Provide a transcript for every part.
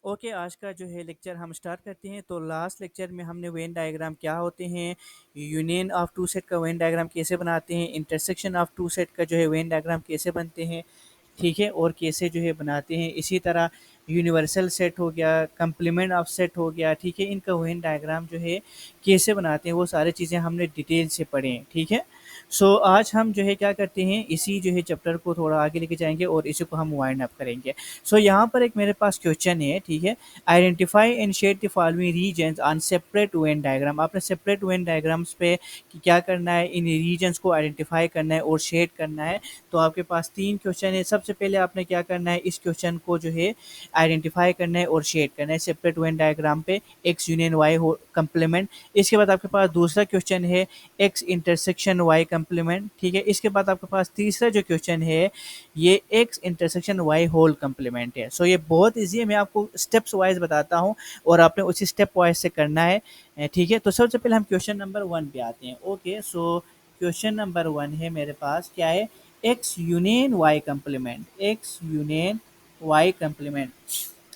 Okay, आज का जो है लेक्चर हम स्टार्ट करते हैं। तो लास्ट लेक्चर में हमने वेन डायग्राम क्या होते हैं, यूनियन ऑफ टू सेट का वेन डायग्राम कैसे बनाते हैं, इंटरसेक्शन ऑफ टू सेट का जो है वेन डायग्राम कैसे बनते हैं, ठीक है, और कैसे जो है बनाते हैं। इसी तरह यूनिवर्सल सेट हो गया, कंप्लीमेंट ऑफ सेट हो गया, ठीक है, इनका वेन डायग्राम जो है कैसे बनाते हैं वो सारी चीज़ें हमने डिटेल से पढ़े हैं, ठीक है। सो आज हम जो है क्या करते हैं, इसी जो है चैप्टर को थोड़ा आगे लेके जाएंगे और इसी को हम वाइंड अप करेंगे। सो यहाँ पर एक मेरे पास क्वेश्चन है, ठीक है। Identify and shade the following regions on separate Venn diagram. आपने सेपरेट वेन डायग्राम्स पे क्या करना है, इन रीजन्स को आइडेंटिफाई करना है और शेड करना है। तो आपके पास 3 क्वेश्चन है। सबसे पहले आपने क्या करना है, इस क्वेश्चन को जो है आइडेंटिफाई करना है और शेड करना है सेपरेट वेन डायग्राम पे, एक्स यूनियन वाई हो कंप्लीमेंट। इसके बाद आपके पास दूसरा क्वेश्चन है एक्स इंटरसेक्शन वाई कंप्लीमेंट, ठीक है। इसके बाद आपके पास तीसरा जो क्वेश्चन है ये X intersection Y whole complement है। सो ये बहुत ईजी है, मैं आपको स्टेप्स वाइज बताता हूँ और आपने उसी स्टेप वाइज से करना है, ठीक है। तो सबसे पहले हम क्वेश्चन नंबर 1 पे आते हैं। ओके, सो क्वेश्चन नंबर 1 है मेरे पास, क्या है, X union Y complement, X union Y complement.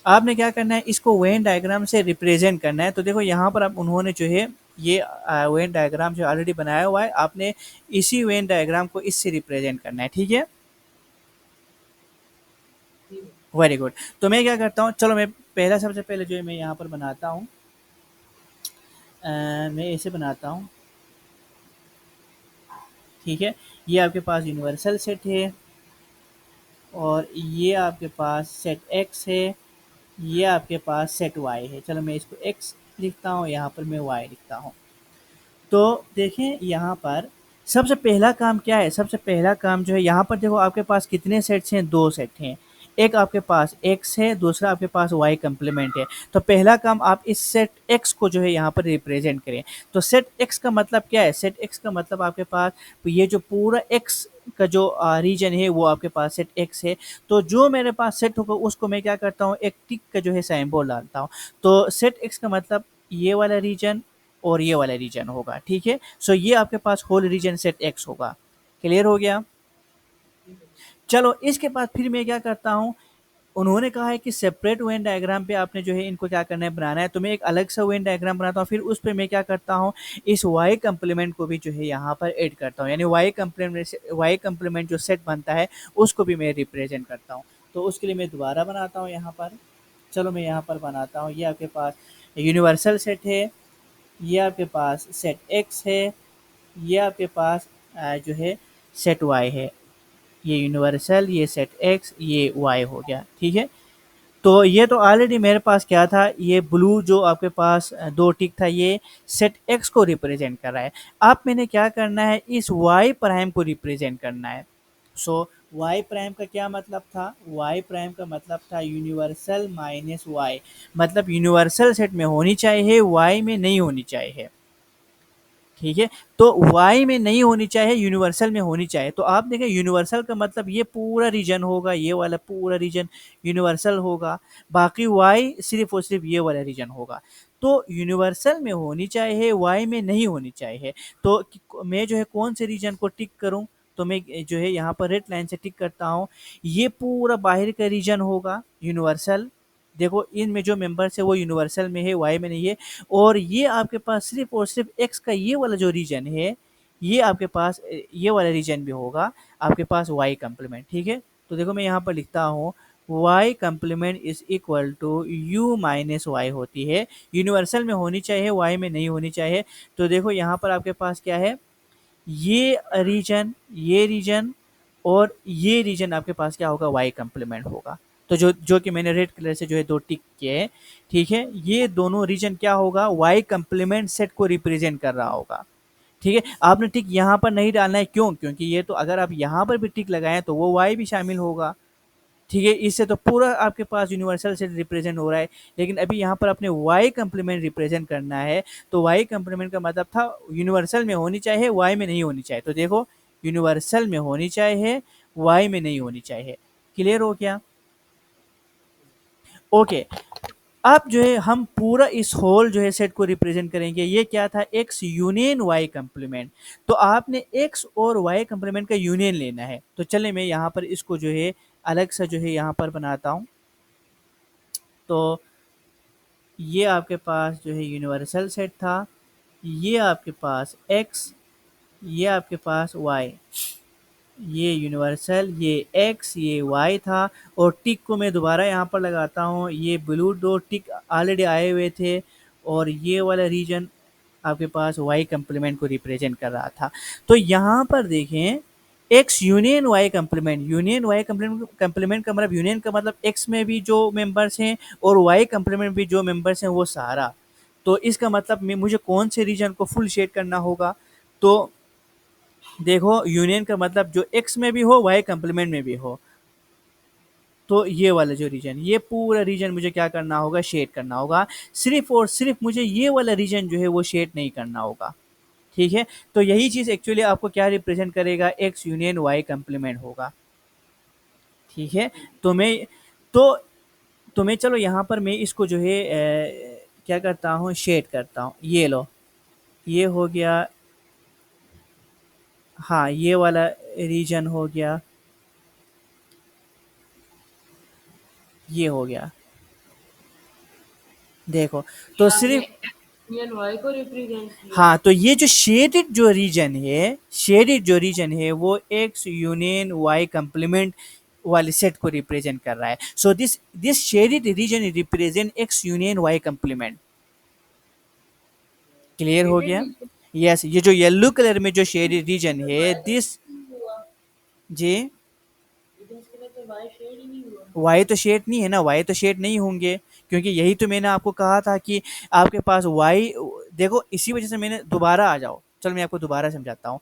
आपने क्या करना है, इसको वेन डायग्राम से रिप्रेजेंट करना है। तो देखो यहाँ पर आप उन्होंने जो है ये वेन डायग्राम जो ऑलरेडी बनाया हुआ है, आपने इसी वेन डायग्राम को इससे रिप्रेजेंट करना है, ठीक है। Very good. तो मैं क्या करता हूँ, चलो मैं पहला सबसे पहले जो है मैं यहाँ पर बनाता हूँ, मैं इसे बनाता हूँ, ठीक है। ये आपके पास यूनिवर्सल सेट है और ये आपके पास सेट एक्स है, ये आपके पास सेट वाई है। चलो मैं इसको एक्स लिखता हूँ, यहाँ पर मैं वाई लिखता हूँ। तो देखें यहाँ पर सबसे पहला काम क्या है, सबसे पहला काम जो है यहाँ पर देखो आपके पास कितने सेट्स हैं, 2 सेट हैं। एक आपके पास x है, दूसरा आपके पास y कंप्लीमेंट है। तो पहला काम आप इस सेट x को जो है यहाँ पर रिप्रेजेंट करें। तो सेट x का मतलब क्या है, सेट x का मतलब आपके पास ये जो पूरा x का जो रीजन है वो आपके पास सेट x है। तो जो मेरे पास सेट होगा उसको मैं क्या करता हूँ, एक टिक का जो है सिंबल डालता हूँ। तो सेट x का मतलब ये वाला रीजन और ये वाला रीजन होगा, ठीक है। सो ये आपके पास होल रीजन सेट एक्स होगा। क्लियर हो गया। चलो इसके बाद फिर मैं क्या करता हूँ, उन्होंने कहा है कि सेपरेट वेन डायग्राम पे आपने जो है इनको क्या करना है, बनाना है। तो मैं एक अलग सा वेन डायग्राम बनाता हूँ, फिर उस पर मैं क्या करता हूँ, इस वाई कंप्लीमेंट को भी जो है यहाँ पर ऐड करता हूँ, यानी वाई कंप्लीमेंट जो सेट बनता है उसको भी मैं रिप्रेजेंट करता हूँ। तो उसके लिए मैं दोबारा बनाता हूँ यहाँ पर। चलो मैं यहाँ पर बनाता हूँ, ये आपके पास यूनिवर्सल सेट है, ये आपके पास सेट एक्स है, ये आपके पास जो है सेट वाई है। ये यूनिवर्सल, ये सेट एक्स, ये वाई हो गया, ठीक है। तो ये तो ऑलरेडी मेरे पास क्या था, ये ब्लू जो आपके पास 2 टिक था, ये सेट एक्स को रिप्रेजेंट कर रहा है। अब मैंने क्या करना है, इस वाई प्राइम को रिप्रेजेंट करना है। सो वाई प्राइम का क्या मतलब था, वाई प्राइम का मतलब था यूनिवर्सल माइनस वाई, मतलब यूनिवर्सल सेट में होनी चाहिए, वाई में नहीं होनी चाहिए, ठीक है। तो y में नहीं होनी चाहिए, यूनिवर्सल में होनी चाहिए। तो आप देखें यूनिवर्सल का मतलब ये पूरा रीजन होगा, ये वाला पूरा रीजन यूनिवर्सल होगा, बाकी y सिर्फ और सिर्फ ये वाला रीजन होगा। तो यूनिवर्सल में होनी चाहिए, y में नहीं होनी चाहिए। तो मैं जो है कौन से रीजन को टिक करूं, तो मैं जो है यहाँ पर रेड लाइन से टिक करता हूँ, ये पूरा बाहर का रीजन होगा यूनिवर्सल। देखो इनमें जो मेंबर्स है वो यूनिवर्सल में है, वाई में नहीं है। और ये आपके पास सिर्फ और सिर्फ एक्स का ये वाला जो रीजन है, ये आपके पास ये वाला रीजन भी होगा आपके पास वाई कंप्लीमेंट, ठीक है। तो देखो मैं यहाँ पर लिखता हूँ Y complement is equal to U minus Y होती है, यूनिवर्सल में होनी चाहिए, वाई में नहीं होनी चाहिए। तो देखो यहाँ पर आपके पास क्या है, ये रीजन और ये रीजन आपके पास क्या होगा, वाई कंप्लीमेंट होगा। तो जो जो कि मैंने रेड कलर से जो है 2 टिक किए हैं, ठीक है, ये दोनों रीजन क्या होगा, वाई कंप्लीमेंट सेट को रिप्रेजेंट कर रहा होगा, ठीक है। आपने टिक यहाँ पर नहीं डालना है, क्यों, क्योंकि ये तो अगर आप यहाँ पर भी टिक लगाएं तो वो वाई भी शामिल होगा, ठीक है। इससे तो पूरा आपके पास यूनिवर्सल सेट रिप्रेजेंट हो रहा है। लेकिन अभी यहाँ पर अपने वाई कंप्लीमेंट रिप्रेजेंट करना है, तो वाई कंप्लीमेंट का मतलब था यूनिवर्सल में होनी चाहिए, वाई में नहीं होनी चाहिए। तो देखो यूनिवर्सल में होनी चाहिए, वाई में नहीं होनी चाहिए। क्लियर हो गया। ओके, अब जो है हम पूरा इस होल जो है सेट को रिप्रेजेंट करेंगे। ये क्या था, एक्स यूनियन वाई कंप्लीमेंट। तो आपने एक्स और वाई कंप्लीमेंट का यूनियन लेना है। तो चले मैं यहाँ पर इसको जो है अलग सा जो है यहाँ पर बनाता हूँ। तो ये आपके पास जो है यूनिवर्सल सेट था, ये आपके पास x, ये आपके पास y, ये यूनिवर्सल, ये x, ये y था। और टिक को मैं दोबारा यहाँ पर लगाता हूँ, ये ब्लू दो टिक ऑलरेडी आए हुए थे, और ये वाला रीजन आपके पास y कंप्लीमेंट को रिप्रेजेंट कर रहा था। तो यहाँ पर देखें, x union y complement, union y complement, complement का मतलब, यूनियन का मतलब x में भी जो मेंबर्स हैं और y कंप्लीमेंट भी जो मेंबर्स हैं वो सारा। तो इसका मतलब मुझे कौन से रीजन को फुल शेड करना होगा? तो देखो, यूनियन का मतलब जो x में भी हो, y कंप्लीमेंट में भी हो। तो ये वाला जो रीजन, ये पूरा रीजन मुझे क्या करना होगा? शेड करना होगा। सिर्फ और सिर्फ मुझे ये वाला रीजन जो है वो शेड नहीं करना होगा। ठीक है, तो यही चीज एक्चुअली आपको क्या रिप्रेजेंट करेगा? x यूनियन y कंप्लीमेंट होगा। ठीक है, तो मैं तो तो मैं चलो यहाँ पर मैं इसको जो है क्या करता हूँ? शेड करता हूँ। ये लो, ये हो गया। हाँ, ये वाला रीजन हो गया, ये हो गया। देखो, तो ये आपने सिर्फ, यूनियन वाई को रिप्रेजेंट किया। हाँ, तो ये जो शेडेड जो रीजन है, शेडेड जो रीजन है वो एक्स यूनियन वाई कंप्लीमेंट वाले सेट को रिप्रेजेंट कर रहा है। So this this shaded region represent X union Y complement. Clear हो शेडेड गया? रीजन यस, ये जो येलो कलर में जो शेडेड रीजन तो है, वाई दिस, नहीं हुआ, जी, लेकिन इसके लिए तो वाई शेड ही नहीं हुआ। वाई तो शेड नहीं है ना, वाई तो शेड नहीं होंगे, क्योंकि यही तो मैंने आपको कहा था कि आपके पास वाई, देखो इसी वजह से मैंने दोबारा आ जाओ, चलो मैं आपको दोबारा समझाता हूँ।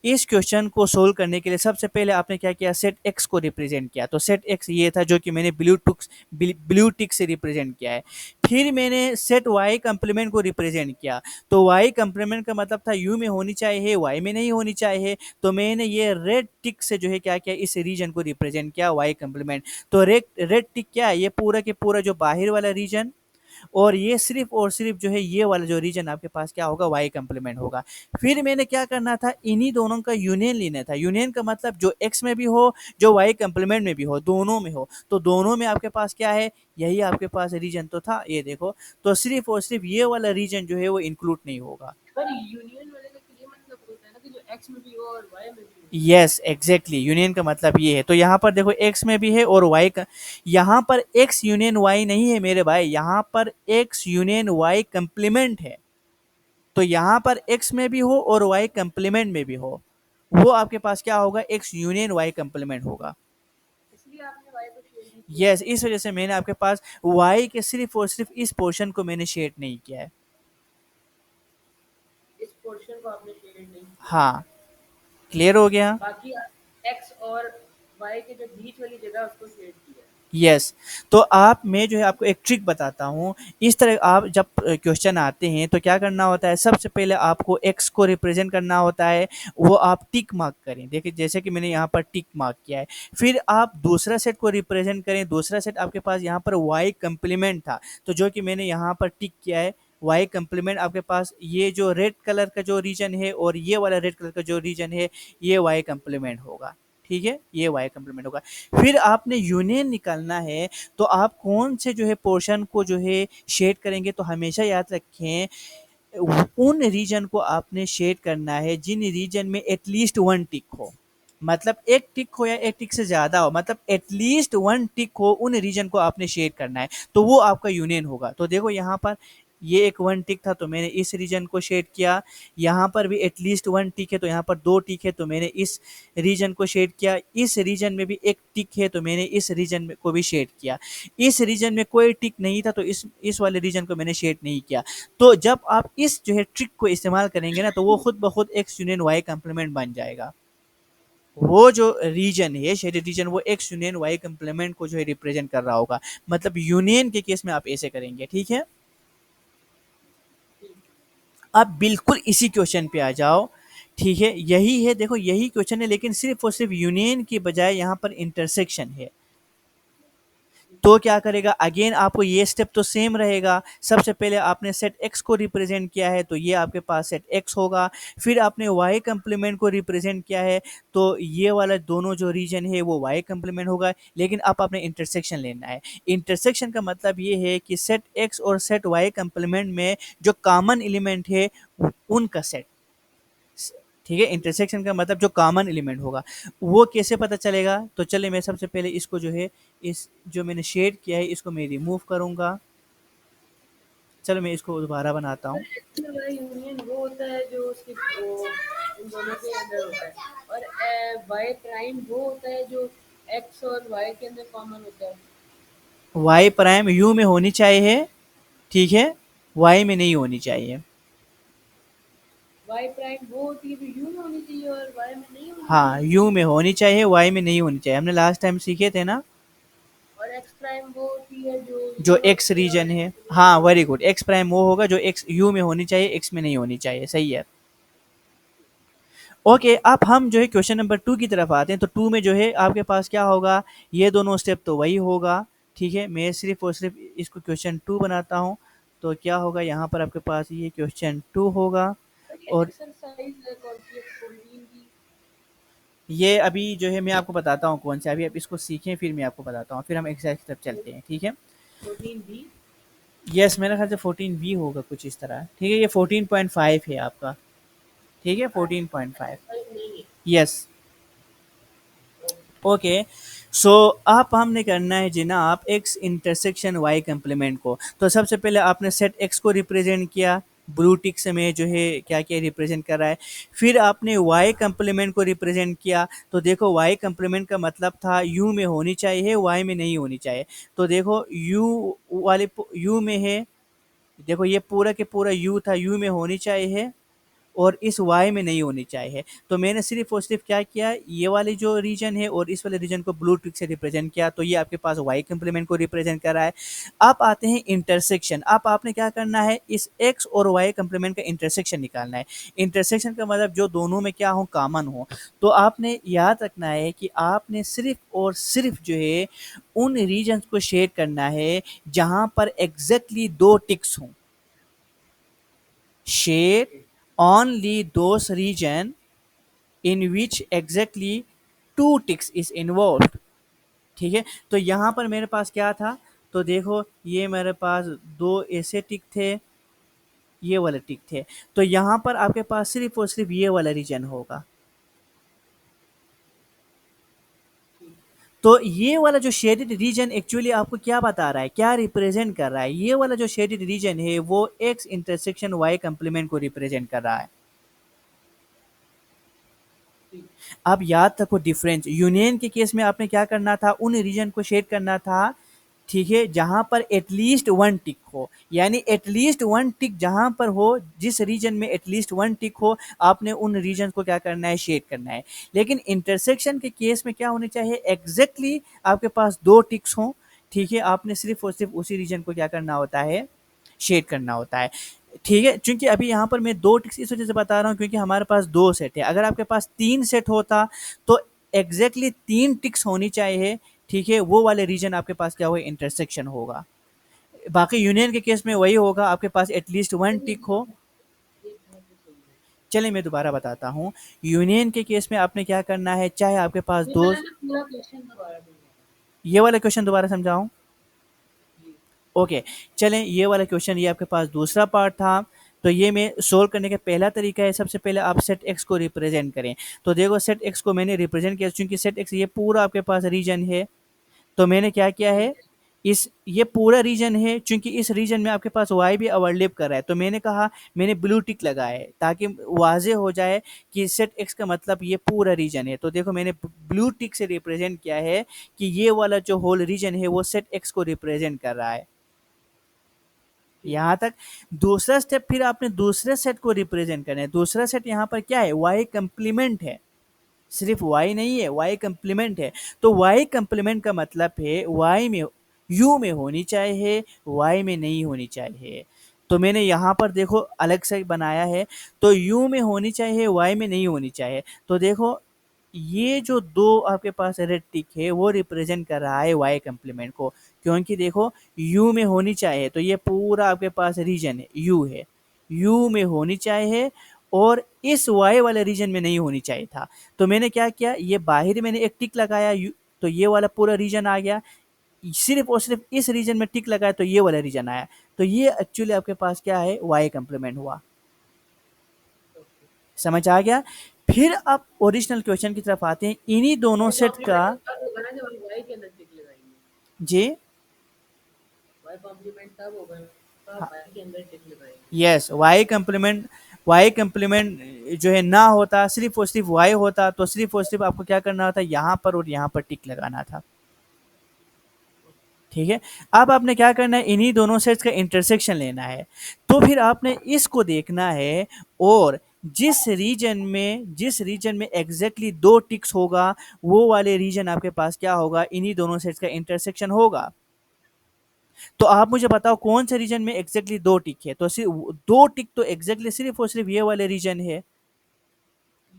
इस क्वेश्चन को सोल्व करने के लिए सबसे पहले आपने क्या किया? सेट एक्स को रिप्रेजेंट किया। तो सेट एक्स ये था जो कि मैंने ब्लू टिक से रिप्रेजेंट किया है। फिर मैंने सेट वाई कंप्लीमेंट को रिप्रेजेंट किया। तो वाई कंप्लीमेंट का मतलब था यू में होनी चाहिए, वाई में नहीं होनी चाहिए। तो मैंने ये रेड टिक से जो है क्या किया? इस रीजन को रिप्रेजेंट किया, वाई कंप्लीमेंट। तो रेड रेड टिक क्या है? ये पूरा के पूरा जो बाहर वाला रीजन, और ये सिर्फ और सिर्फ जो है ये वाला जो रीजन आपके पास क्या होगा? वाई कंप्लीमेंट होगा। फिर मैंने क्या करना था? इन्हीं दोनों का यूनियन लेना था। यूनियन का मतलब जो एक्स में भी हो, जो वाई कंप्लीमेंट में भी हो, दोनों में हो। तो दोनों में आपके पास क्या है? यही आपके पास रीजन तो था, ये देखो। तो सिर्फ और सिर्फ ये वाला रीजन जो है वो इंक्लूड नहीं होगा। पर यूनियन वाले का तो ये मतलब होता है ना कि जो एक्स में भी हो और वाई में भी हो। यस, एग्जैक्टली, यूनियन का मतलब ये है। तो यहाँ पर देखो, एक्स में भी है और वाई का, यहाँ पर एक्स यूनियन वाई नहीं है मेरे भाई, यहाँ पर एक्स यूनियन वाई कंप्लीमेंट है। तो यहाँ पर एक्स में भी हो और वाई कंप्लीमेंट में भी हो, वो आपके पास क्या होगा? एक्स यूनियन वाई कंप्लीमेंट होगा। इसलिए आपने वाई को शेड नहीं किया। यस, इस वजह से मैंने आपके पास वाई के सिर्फ और सिर्फ इस पोर्शन को मैंने शेड नहीं किया है। इस पोर्शन को आपने शेड नहीं किया। हाँ, क्लियर हो गया? बाकी एक्स और वाई के जो बीच वाली जगह है, उसको शेड किया। यस। तो आप, मैं जो है आपको एक ट्रिक बताता हूँ। इस तरह आप जब क्वेश्चन आते हैं तो क्या करना होता है? सबसे पहले आपको एक्स को रिप्रेजेंट करना होता है, वो आप टिक मार्क करें। देखिए, जैसे कि मैंने यहाँ पर टिक मार्क किया है। फिर आप दूसरा सेट को रिप्रेजेंट करें। दूसरा सेट आपके पास यहाँ पर वाई कंप्लीमेंट था, तो जो कि मैंने यहाँ पर टिक किया है। वाई कंप्लीमेंट आपके पास ये जो रेड कलर का जो रीजन है और ये वाला रेड कलर का जो रीजन है, ये वाई कंप्लीमेंट होगा। ठीक है, ये वाई कंप्लीमेंट होगा। फिर आपने यूनियन निकालना है, तो आप कौन से जो है पोर्शन को जो है शेड करेंगे? तो हमेशा याद रखें, उन रीजन को आपने शेड करना है जिन रीजन में एटलीस्ट वन टिक हो। मतलब एक टिक हो या एक टिक से ज्यादा हो, मतलब एटलीस्ट वन टिक हो, उन रीजन को आपने शेड करना है, तो वो आपका यूनियन होगा। तो देखो, यहाँ पर ये एक वन टिक था तो मैंने इस रीजन को शेड किया। यहाँ पर भी एटलीस्ट वन टिक है, तो यहाँ पर दो टिक है तो मैंने इस रीजन को शेड किया। इस रीजन में भी एक टिक है तो मैंने इस रीजन में को भी शेड किया। इस रीजन में कोई टिक नहीं था तो इस वाले रीजन को मैंने शेड नहीं किया। तो जब आप इस जो है ट्रिक को इस्तेमाल करेंगे ना, तो वो खुद ब खुद एक्स यूनियन वाई कंप्लीमेंट बन जाएगा। वो जो रीजन है, शेडेड रीजन, वो एक्स यूनियन वाई कंप्लीमेंट को जो है रिप्रेजेंट कर रहा होगा। मतलब यूनियन के केस में आप ऐसे करेंगे। ठीक है, ठीक। अब बिल्कुल इसी क्वेश्चन पे आ जाओ। ठीक है, यही है, देखो यही क्वेश्चन है, लेकिन सिर्फ और सिर्फ यूनियन की बजाय यहाँ पर इंटरसेक्शन है। तो क्या करेगा, अगेन आपको ये स्टेप तो सेम रहेगा। सबसे पहले आपने सेट एक्स को रिप्रेजेंट किया है तो ये आपके पास सेट एक्स होगा। फिर आपने वाई कंप्लीमेंट को रिप्रेजेंट किया है तो ये वाला दोनों जो रीजन है वो वाई कंप्लीमेंट होगा। लेकिन अब आपने इंटरसेक्शन लेना है। इंटरसेक्शन का मतलब ये है कि सेट एक्स और सेट वाई कंप्लीमेंट में जो कॉमन एलिमेंट है उनका सेट। ठीक है, इंटरसेक्शन का मतलब जो कॉमन एलिमेंट होगा वो कैसे पता चलेगा। तो चलिए मैं सबसे पहले इसको जो है, इस जो मैंने शेड किया है इसको मैं रिमूव करूंगा। चलो मैं इसको दोबारा बनाता सर हूँ। एक्स और वाई यूनियन वो होता है जो उसके वो उन दोनों के अंदर होता है, और वाई प्राइम वो होता है जो एक्स और वाई के अंदर कॉमन होता है। वाई प्राइम यू में होनी चाहिए, ठीक है, वाई में नहीं होनी चाहिए। वाई प्राइम वो होती है जो यू में होनी चाहिए और वाई में नहीं होनी हाँ, चाहिए। यू में होनी चाहिए, वाई में नहीं होनी चाहिए, हमने लास्ट टाइम सीखे थे ना। और एक्स प्राइम वो होती है जो जो यू एक्स में और रीजन है, एक्स में नहीं हाँ होनी वेरी चाहिए। गुड, एक्स प्राइम वो होगा जो एक्स यू में होनी चाहिए, एक्स में नहीं होनी चाहिए, सही है। ओके, अब हम जो है क्वेश्चन नंबर 2 की तरफ आते हैं। तो 2 में जो है आपके पास क्या होगा, ये दोनों स्टेप तो वही होगा। ठीक है, मैं सिर्फ और सिर्फ इसको क्वेश्चन 2 बनाता हूँ। तो क्या होगा यहाँ पर आपके पास ये क्वेश्चन 2 होगा। और ये और एक्सरसाइज है कौन सी है, 14 की। ये अभी जो है मैं आपको बताता हूँ कौन सा, अभी आप इसको सीखें फिर मैं आपको बताता हूँ, फिर हम एक्सरसाइज की तरफ चलते हैं, ठीक है। 14 बी। यस, मेरे ख्याल से 14 बी होगा कुछ इस तरह, ठीक है। ये 14.5 है आपका, ठीक है, 14.5। नहीं है। यस। ओके, सो अब हमने करना है जनाब एक्स इंटरसेक्शन वाई कंप्लीमेंट को। तो सबसे पहले आपने सेट एक्स को रिप्रेजेंट किया, ब्लू टिक से मैं जो है क्या क्या रिप्रेजेंट कर रहा है। फिर आपने वाई कंप्लीमेंट को रिप्रेजेंट किया। तो देखो वाई कंप्लीमेंट का मतलब था यू में होनी चाहिए, वाई में नहीं होनी चाहिए। तो देखो यू वाले यू में है, देखो ये पूरा के पूरा यू था, यू में होनी चाहिए और इस वाई में नहीं होनी चाहिए। तो मैंने सिर्फ और सिर्फ क्या किया, ये वाली जो रीजन है और इस वाले रीजन को ब्लू टिक से रिप्रेजेंट किया, तो ये आपके पास वाई कंप्लीमेंट को रिप्रेजेंट कर रहा है। अब आते हैं इंटरसेक्शन। अब आपने क्या करना है, इस एक्स और वाई कंप्लीमेंट का इंटरसेक्शन निकालना है। इंटरसेक्शन का मतलब जो दोनों में क्या हो, कॉमन हो। तो आपने याद रखना है कि आपने सिर्फ और सिर्फ जो है उन रीजन को शेड करना है जहां पर एग्जैक्टली दो टिक्स हों। Shade only those region in which exactly two ticks is involved। ठीक है, तो यहाँ पर मेरे पास क्या था, तो देखो ये मेरे पास दो ऐसे टिक थे, ये वाले टिक थे। तो यहाँ पर आपके पास सिर्फ और सिर्फ ये वाला रीजन होगा। तो ये वाला जो शेडेड रीजन एक्चुअली आपको क्या बता रहा है, क्या रिप्रेजेंट कर रहा है, ये वाला जो शेडेड रीजन है वो एक्स इंटरसेक्शन वाई कंप्लीमेंट को रिप्रेजेंट कर रहा है। अब याद रखो डिफरेंस, यूनियन के केस में आपने क्या करना था, उन रीजन को शेड करना था, ठीक है, जहां पर एटलीस्ट वन टिक हो। यानी एटलीस्ट वन टिक जहां पर हो, जिस रीजन में एटलीस्ट वन टिक हो, आपने उन रीजन को क्या करना है, शेड करना है। लेकिन इंटरसेक्शन के केस में क्या होने चाहिए, एग्जैक्टली आपके पास दो टिक्स हों। ठीक है, आपने सिर्फ और सिर्फ उसी रीजन को क्या करना होता है, शेड करना होता है। ठीक है, क्योंकि अभी यहाँ पर मैं दो टिक्स इस वजह से बता रहा हूँ क्योंकि हमारे पास दो सेट है। अगर आपके पास तीन सेट होता तो एग्जैक्टली तीन टिक्स होनी चाहिए। ठीक है, वो वाले रीजन आपके पास क्या होगा, इंटरसेक्शन होगा। बाकी यूनियन के केस में वही होगा, आपके पास एटलीस्ट वन टिक हो। एक बात तो सही है। चलिए मैं दोबारा बताता हूँ। यूनियन के केस में आपने क्या करना है, चाहे आपके पास ये दो, मैंने ना पूरा क्वेश्चन दोबारा दूंगा। ये वाला क्वेश्चन दोबारा समझाऊं। जी। ओके, चलें ये वाला क्वेश्चन, ये आपके पास दूसरा पार्ट था। तो ये मैं सोल्व करने का पहला तरीका है, सबसे पहले आप सेट एक्स को रिप्रेजेंट करें। तो देखो सेट एक्स को मैंने रिप्रेजेंट किया, क्योंकि सेट एक्स ये पूरा आपके पास रीजन है। तो मैंने क्या किया ठीक है, है। इस ये पूरा रीजन है, चूंकि इस रीजन में आपके पास वाई भी ओवरलैप कर रहा है, तो मैंने कहा मैंने ब्लू टिक लगाया है ताकि वाजे हो जाए कि सेट एक्स का मतलब ये पूरा रीजन है। तो देखो मैंने ब्लू टिक से रिप्रेजेंट किया है कि ये वाला जो होल रीजन है वो सेट एक्स को रिप्रेजेंट कर रहा है। ठीक है। यहाँ तक। दूसरा स्टेप, फिर आपने दूसरे सेट को रिप्रेजेंट करना है। दूसरा सेट यहाँ पर क्या है, वाई कंप्लीमेंट है, सिर्फ वाई नहीं है, वाई कंप्लीमेंट है। तो वाई कंप्लीमेंट का मतलब है वाई में यू में होनी चाहिए, वाई में नहीं होनी चाहिए। तो मैंने यहाँ पर देखो अलग से बनाया है। तो यू में होनी चाहिए, वाई में नहीं होनी चाहिए। तो देखो ये जो दो आपके पास रेड टिक है वो रिप्रेजेंट कर रहा है वाई कम्प्लीमेंट को, क्योंकि देखो यू में होनी चाहिए, तो ये पूरा आपके पास रीजन है यू है, यू में होनी चाहिए और इस वाई वाले रीजन में नहीं होनी चाहिए था। तो मैंने क्या किया, ये बाहर मैंने एक टिक लगाया यू, तो ये वाला पूरा रीजन आ गया, सिर्फ और सिर्फ इस रीजन में टिक लगाया तो ये वाला रीजन आया, तो ये एक्चुअली आपके पास क्या है, वाई कम्प्लीमेंट हुआ। ओके। समझ आ गया। फिर आप ओरिजिनल क्वेश्चन की तरफ आते हैं, इन्हीं दोनों ये सेट का। कॉम्प्लीमेंट तब होगा ना जब हम वाई के अंदर टिक लगाएंगे। जी वाई कॉम्प्लीमेंट तब होगा ना हाँ, वाई के अंदर टिक लगाएंगे। यस वाई कम्प्लीमेंट जो है ना होता, सिर्फ और सिर्फ वाई होता, तो सिर्फ और सिर्फ आपको क्या करना था, यहाँ पर और यहाँ पर टिक लगाना था। ठीक है, अब आपने क्या करना है, इन्हीं दोनों सेट्स का इंटरसेक्शन लेना है, तो फिर आपने इसको देखना है, और जिस रीजन में एग्जैक्टली दो टिक्स होगा, वो वाले रीजन आपके पास क्या होगा, इन्हीं दोनों सेट्स का इंटरसेक्शन होगा। तो आप मुझे बताओ कौन से रीजन में एग्जैक्टली दो टिक है, तो सिर्फ दो टिक तो एग्जैक्टली सिर्फ और सिर्फ ये वाले रीजन है,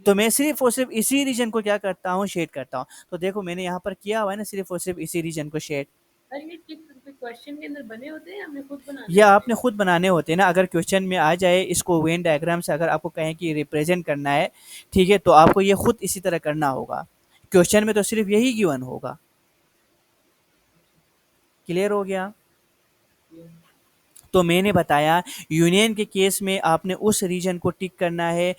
तो मैं सिर्फ और सिर्फ इसी रीजन को क्या करता हूँ, शेड करता हूँ। तो देखो मैंने यहाँ पर किया हुआ है ना, सिर्फ और सिर्फ इसी रीजन को शेड। अरे ये टिक क्वेश्चन के अंदर बने होते हैं, हमने खुद बनाने ये होते आपने हैं। खुद बनाने होते हैं ना, अगर क्वेश्चन में आ जाए इसको वेन डायग्राम से, अगर आपको कहें कि रिप्रेजेंट करना है, ठीक है, तो आपको ये खुद इसी तरह करना होगा, क्वेश्चन में तो सिर्फ यही गिवन होगा। क्लियर हो गया। ये तो मैंने बताया यूनियन के केस में आपने उस रीजन को टिक करना है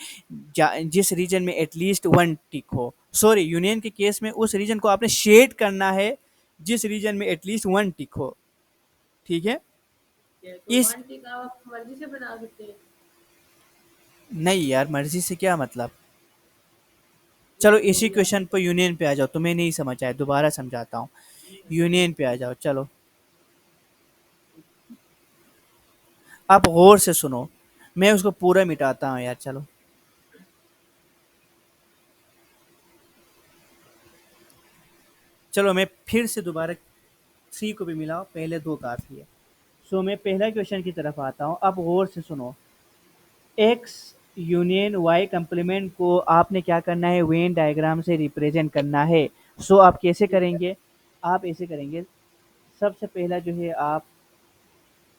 जिस रीजन में एटलीस्ट वन टिक हो, सॉरी यूनियन के केस में उस रीजन को आपने शेड करना है जिस रीजन में एटलीस्ट वन टिक हो। ठीक है। तो इस वन टिक आप मर्जी से बना सकते हैं। नहीं यार, मर्जी से क्या मतलब। ये चलो जो इसी भी क्वेश्चन आपने पर यूनियन पे आ जाओ, तुम्हें नहीं समझ आया दोबारा समझाता हूँ। यूनियन पे आ जाओ चलो, आप गौर से सुनो, मैं उसको पूरा मिटाता हूँ यार, चलो। चलो मैं फिर से दोबारा थ्री को भी मिलाओ, पहले दो काफ़ी है। सो मैं पहला क्वेश्चन की तरफ आता हूँ, अब गौर से सुनो। एक्स यूनियन वाई कम्प्लीमेंट को आपने क्या करना है, वेन डायग्राम से रिप्रेजेंट करना है। सो आप कैसे ठीक है। करेंगे, आप ऐसे करेंगे, सबसे पहला जो है आप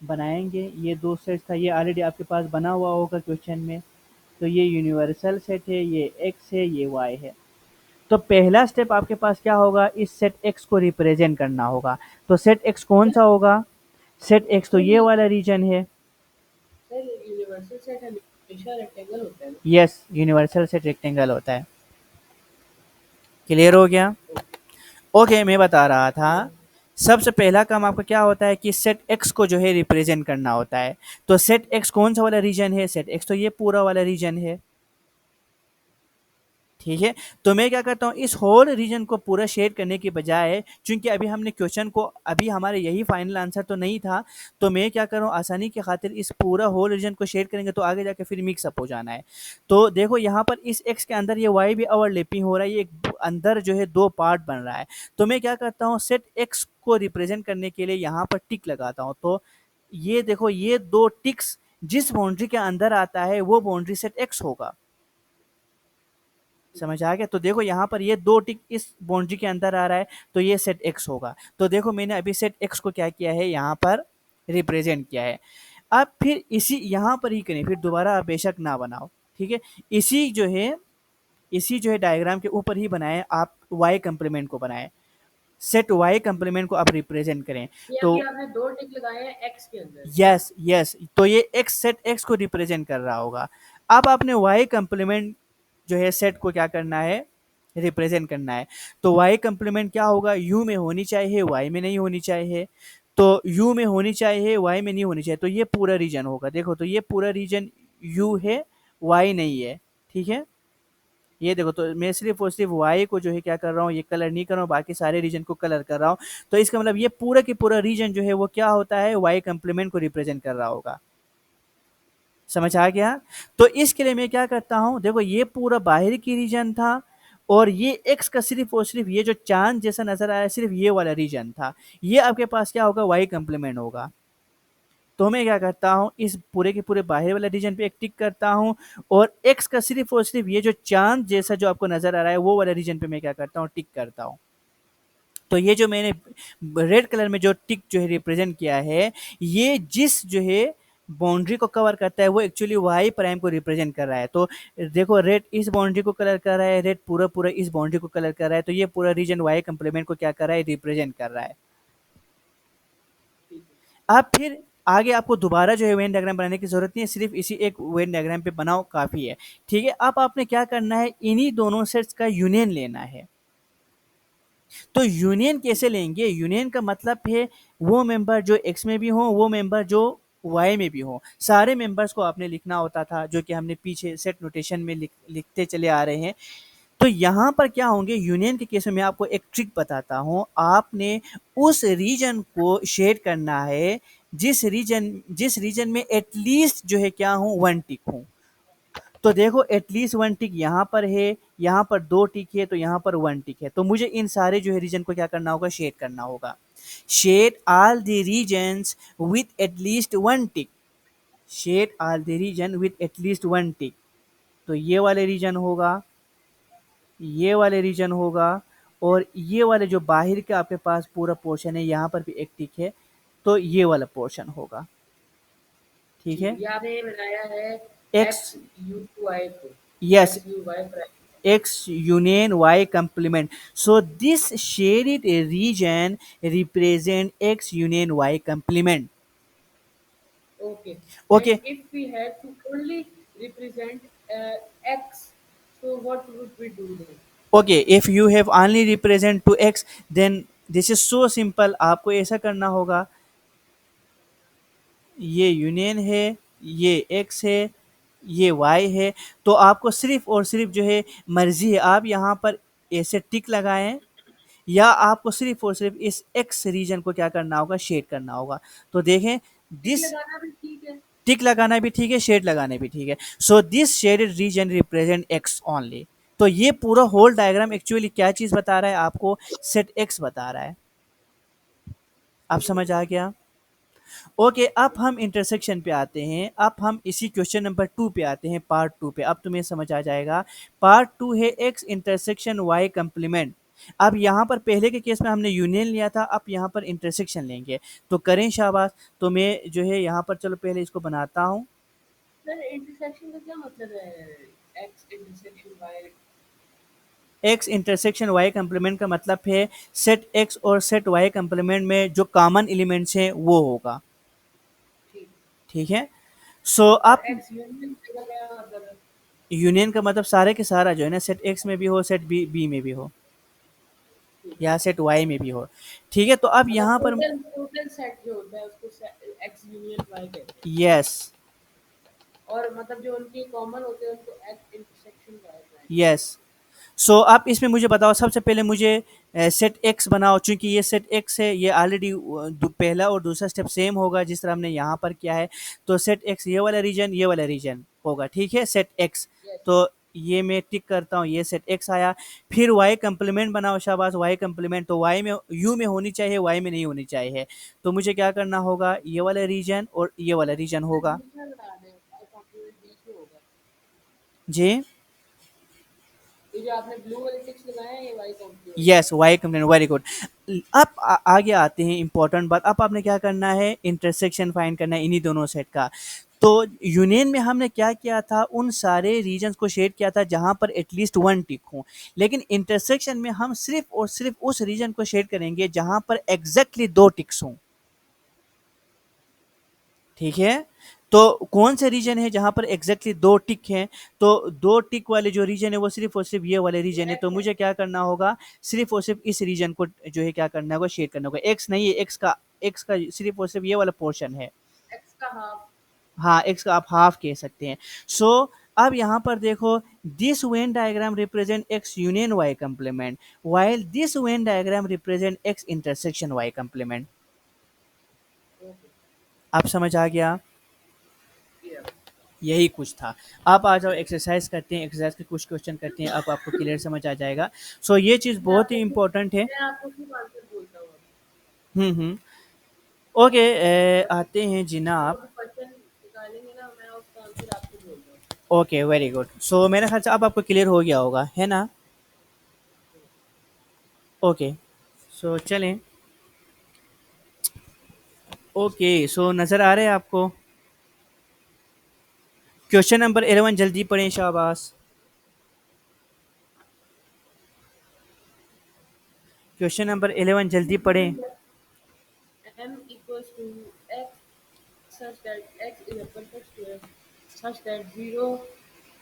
बनाएंगे, ये दो सेट था, ये ऑलरेडी आपके पास बना हुआ होगा क्वेश्चन में, तो ये यूनिवर्सल सेट है, ये एक्स है, ये वाई है। तो पहला स्टेप आपके पास क्या होगा, इस सेट एक्स को रिप्रेजेंट करना होगा। तो सेट एक्स कौन सा होगा, सेट एक्स तो सर ये ये वाला रीजन है। सर यूनिवर्सल सेट हमेशा रेक्टेंगल होता है ना। यस, यूनिवर्सल सेट रेक्टेंगल होता है। क्लियर हो गया। ओके, मैं बता रहा था, सबसे पहला काम आपका क्या होता है कि सेट एक्स को जो है रिप्रेजेंट करना होता है। तो सेट एक्स कौन सा वाला रीजन है, सेट एक्स तो ये पूरा वाला रीजन है। ठीक है, तो मैं क्या करता हूँ, इस होल रीजन को पूरा शेड करने की बजाय, चूंकि अभी हमने क्वेश्चन को, अभी हमारे यही फाइनल आंसर तो नहीं था, तो मैं क्या कर रहा हूँ, आसानी की खातिर इस पूरा होल रीजन को शेड करेंगे तो आगे जाके फिर मिक्सअप हो जाना है। तो देखो यहाँ पर इस एक्स के अंदर ये वाई भी ओवरलैपिंग हो रहा है, ये एक अंदर जो है दो पार्ट बन रहा है। तो मैं क्या करता हूँ, सेट एक्स को रिप्रेजेंट करने के लिए यहाँ पर टिक लगाता हूँ, तो ये देखो ये दो टिक्स जिस बाउंड्री के अंदर आता है वो बाउंड्री सेट एक्स होगा। समझ आ गया। तो देखो यहाँ पर ये दो टिक इस बाउंड्री के अंदर आ रहा है, तो ये सेट एक्स होगा। तो देखो मैंने अभी सेट एक्स को क्या किया है, यहाँ पर रिप्रेजेंट किया है। अब फिर इसी यहाँ पर ही करें, फिर दोबारा आप बेशक ना बनाओ, ठीक है। इसी जो है इसी जो है डायग्राम के ऊपर ही बनाए, आप वाई कम्प्लीमेंट को बनाए, सेट वाई कम्प्लीमेंट को आप रिप्रेजेंट करें। ये तो अभी आपने दो टिक लगाए हैं एक्स के अंदर है ना। यस यस, तो ये एक्स सेट एक्स को रिप्रेजेंट कर रहा होगा। अब आपने वाई कम्प्लीमेंट जो है सेट को क्या करना है, रिप्रेजेंट करना है। तो वाई कम्प्लीमेंट क्या होगा, यू में होनी चाहिए, वाई में नहीं होनी चाहिए। तो यू में होनी चाहिए, वाई में नहीं होनी चाहिए, तो ये पूरा रीजन होगा। देखो तो ये पूरा रीजन यू है, वाई नहीं है। ठीक है, ये देखो, तो मैं सिर्फ और सिर्फ वाई को जो है क्या कर रहा हूँ, ये कलर नहीं कर रहा हूँ, बाकी सारे रीजन को कलर कर रहा हूँ। तो इसका मतलब ये पूरा की पूरा रीजन जो है वो क्या होता है, वाई कम्प्लीमेंट को रिप्रेजेंट कर रहा होगा। समझ आ गया। तो इसके लिए मैं क्या करता हूँ, देखो ये पूरा बाहर की रीजन था, और ये एक्स का सिर्फ और सिर्फ ये जो चांद जैसा नजर आया सिर्फ ये वाला रीजन था, ये आपके पास क्या होगा, वाई कम्प्लीमेंट होगा। तो मैं क्या करता हूँ, इस पूरे के पूरे बाहर वाले रीजन पे एक टिक करता हूँ, और एक्स का सिर्फ और सिर्फ ये जो चांद जैसा जो आपको नजर आ रहा है वो वाले रीजन पे मैं क्या करता हूँ, टिक करता हूँ। तो ये जो मैंने रेड कलर में जो टिक जो है रिप्रेजेंट किया है, ये जिस जो है बाउंड्री को कवर करता है वो एक्चुअली वाई प्राइम को रिप्रेजेंट कर रहा है। तो देखो, रेड इस बाउंड्री को कलर कर रहा है, रेड पूरा पूरा इस बाउंड्री को कलर कर रहा है, तो ये पूरा रीजन वाई कंप्लीमेंट को क्या कर रहा है, रिप्रेजेंट कर रहा है। ठीक है। अब फिर आगे आपको दोबारा जो है वेन डायग्राम बनाने की जरूरत नहीं है, सिर्फ इसी एक वेन डायग्राम पे बनाओ काफी है। ठीक है, अब आपने क्या करना है, इन्हीं दोनों सेट्स का यूनियन लेना है। तो यूनियन कैसे लेंगे, यूनियन का मतलब है वो मेंबर जो एक्स में भी हो, वो मेंबर जो वाई में भी हो, सारे मेंबर्स को आपने लिखना होता था, जो कि हमने पीछे सेट नोटेशन में लिखते चले आ रहे हैं। तो यहाँ पर क्या होंगे, यूनियन के केस में मैं आपको एक ट्रिक बताता हूँ। आपने उस रीजन को शेड करना है जिस रीजन में एटलीस्ट जो है क्या हूँ, वन टिक हूँ। तो देखो, एटलीस्ट वन टिक यहाँ पर है, यहाँ पर दो टिक है, तो यहाँ पर वन टिक है, तो मुझे इन सारे जो है रीजन को क्या करना होगा, शेड करना होगा। Shade all the regions with at least one tick, shade all the region with at least one tick. तो ये वाले रीजन होगा, ये वाले रीजन होगा, और ये वाले जो बाहर के आपके पास पूरा पोर्शन है, यहाँ पर भी एक टिक है, तो ये वाला पोर्शन होगा। ठीक ठीक है, है, ये आपने बनाया है एक्स, एक्स यू वाई को, yes, X U Y prime. X union Y complement. So this shaded region represent X union Y complement. Okay. And Okay, if we have to only represent X, so what would we do then? okay. If you have only represent to X, then this is so simple. आपको ऐसा करना होगा, ये union है, ये x है, ये Y है, तो आपको सिर्फ और सिर्फ जो है मर्जी है, आप यहाँ पर ऐसे टिक लगाएं, या आपको सिर्फ और सिर्फ इस एक्स रीजन को क्या करना होगा, शेड करना होगा। तो देखें, टिक दिस लगाना भी ठीक है। टिक लगाना भी ठीक है, शेड लगाना भी ठीक है। So this shaded region represent x only. तो ये पूरा होल डायग्राम एक्चुअली क्या चीज बता रहा है आपको, सेट एक्स बता रहा है। आप बिल्कुल। समझ आ गया। ओके, अब हम इंटरसेक्शन पे आते हैं, अब हम इसी क्वेश्चन नंबर 2 पे आते हैं, पार्ट 2 पे। अब तुम्हें समझ आ जाएगा। पार्ट 2 है एक्स इंटरसेक्शन वाई कंप्लीमेंट। अब यहाँ पर पहले के केस में हमने यूनियन लिया था, अब यहाँ पर इंटरसेक्शन लेंगे, तो करें शाबाश। तो मैं जो है यहाँ पर, चलो पहले इसको बनाता हूँ। सर इंटरसेक्शन का क्या मतलब है? X intersection Y. X intersection Y complement का मतलब है सेट एक्स और सेट वाई कंप्लीमेंट में जो कॉमन एलिमेंट्स हैं वो होगा। ठीक। ठीक है, सो और आप, एक्स यूनियन का क्या मतलब है? यूनियन का मतलब सारे के सारा जो है ना, सेट एक्स में भी हो, सेट बी बी में भी हो, ठीक है। या सेट वाई में भी हो। ठीक है, तो अब मतलब यहाँ पर, टोटल टोटल सेट जो होता है उसको एक्स यूनियन वाई कहते हैं। यस, और मतलब जो उनके कॉमन होते हैं उनको एक्स इंटरसेक्शन वाई कहते यस। सो आप इसमें मुझे बताओ, सबसे पहले मुझे सेट एक्स बनाओ, चूंकि ये सेट एक्स है, ये ऑलरेडी पहला और दूसरा स्टेप सेम होगा जिस तरह हमने यहाँ पर किया है। तो सेट एक्स ये वाला रीजन, ये वाला रीजन होगा। ठीक है, सेट एक्स, हैं। यस। तो ये मैं टिक करता हूँ, ये सेट एक्स आया। फिर वाई कंप्लीमेंट बनाओ, शाबाश, वाई कंप्लीमेंट, तो वाई में यू में होनी चाहिए, वाई में नहीं होनी चाहिए। तो मुझे क्या करना होगा, ये वाला रीजन और ये वाला रीजन सर होगा। बीच में लगा दें, वाई कॉम्प्लीमेंट बीच में होगा। जी, ये जो आपने ब्लू वाले टिक्स लगाए हैं ये वाई कॉम्प्लीमेंट है। Yes, Y compliment, very good. अब आगे आते हैं इंपॉर्टेंट बात। अब आपने क्या करना है, इंटरसेक्शन फाइंड करना है इन्हीं दोनों सेट का। तो यूनियन में हमने क्या किया था, उन सारे रीजन्स को शेड किया था जहां पर एटलीस्ट वन टिक हो। लेकिन इंटरसेक्शन में हम सिर्फ और सिर्फ उस रीजन को शेड करेंगे जहां पर एग्जैक्टली दो टिक्स हों। ठीक है, तो कौन से रीजन है जहां पर एग्जैक्टली दो टिक हैं, तो दो टिक वाले जो रीजन है वो सिर्फ और सिर्फ ये वाले वो रीजन है। तो एक्स है। मुझे क्या करना होगा, सिर्फ और सिर्फ इस रीजन को जो है क्या करना होगा, शेड करना होगा। एक्स नहीं है, एक्स का सिर्फ और सिर्फ ये वाला पोर्शन है। एक्स का हाफ। हाँ, एक्स का आप हाफ कह सकते हैं। सो अब यहाँ पर देखो, this Venn diagram represent X union Y complement, while this Venn diagram represent X intersection Y complement. Okay. आप समझ आ गया। ये यही कुछ था। आप आ जाओ, एक्सरसाइज करते हैं, एक्सरसाइज के कुछ क्वेश्चन करते हैं, अब आपको क्लियर समझ आ जाएगा। सो ये चीज़ मैं बहुत ही आपको इम्पोर्टेंट है। मैं आपको सिर्फ आंसर बोलता हूँ अभी। हम्म। ओके, आते हैं जो जनाब। भी क्वेश्चन निकालेंगे ना, मैं उसका आंसर आपको बोल दूँगा। Okay, very good. सो मेरे ख्याल से अब आपको क्लियर हो गया होगा, है ना? ओके, सो चलें। ओके, सो नज़र आ रहे हैं आपको? क्वेश्चन नंबर 11 जल्दी पढ़ें, शाबाश। क्वेश्चन नंबर 11 जल्दी पढ़ें। M equals to X such that X is a perfect square such that 0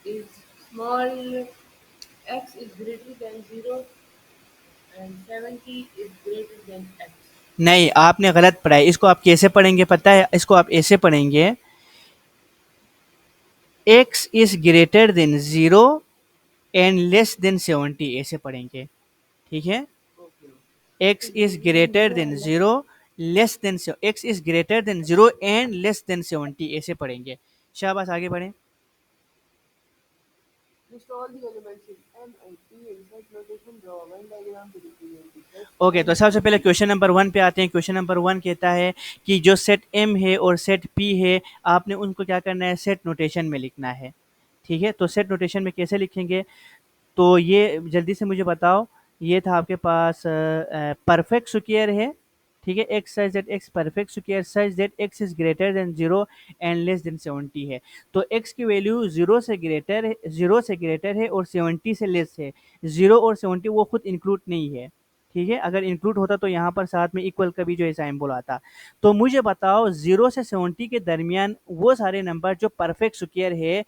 is small, X is greater than 0 and 70 is greater than X. नहीं, आपने गलत पढ़ा है। इसको आप कैसे पढ़ेंगे पता है? इसको आप ऐसे पढ़ेंगे, X is greater than 0 and less than 70, ऐसे पढ़ेंगे। ठीक है? Okay. X Is is greater than greater 0 than and less. 0 less than X is greater than 0 and less than 70, ऐसे पढ़ेंगे। शाबाश, आगे बढ़ें। List all the elements in M and P in such notation. Draw a Venn diagram to represent the sets okay, M तो सबसे and पहले P. Question number 1 पे आते हैं। क्वेश्चन नंबर 1 कहता है कि जो सेट एम है और सेट पी है, आपने उनको क्या करना है? सेट नोटेशन में लिखना है। ठीक है? तो सेट नोटेशन में कैसे लिखेंगे? तो ये जल्दी से मुझे बताओ। ये था आपके पास परफेक्ट स्क्वायर है। ठीक है? X such that x perfect square such that x is greater than 0 and less than 70 है। तो एक्स की वैल्यू 0 से ग्रेटर है, 0 से ग्रेटर है और 70 से लेस है। 0 और 70 वो खुद इंक्लूड नहीं है। ठीक है? अगर इंक्लूड होता तो यहाँ पर साथ में इक्वल का भी जो है सिंबल आता। तो मुझे बताओ 0 से 70 के दरमियान वो सारे नंबर जो परफेक्ट स्क्वायर है,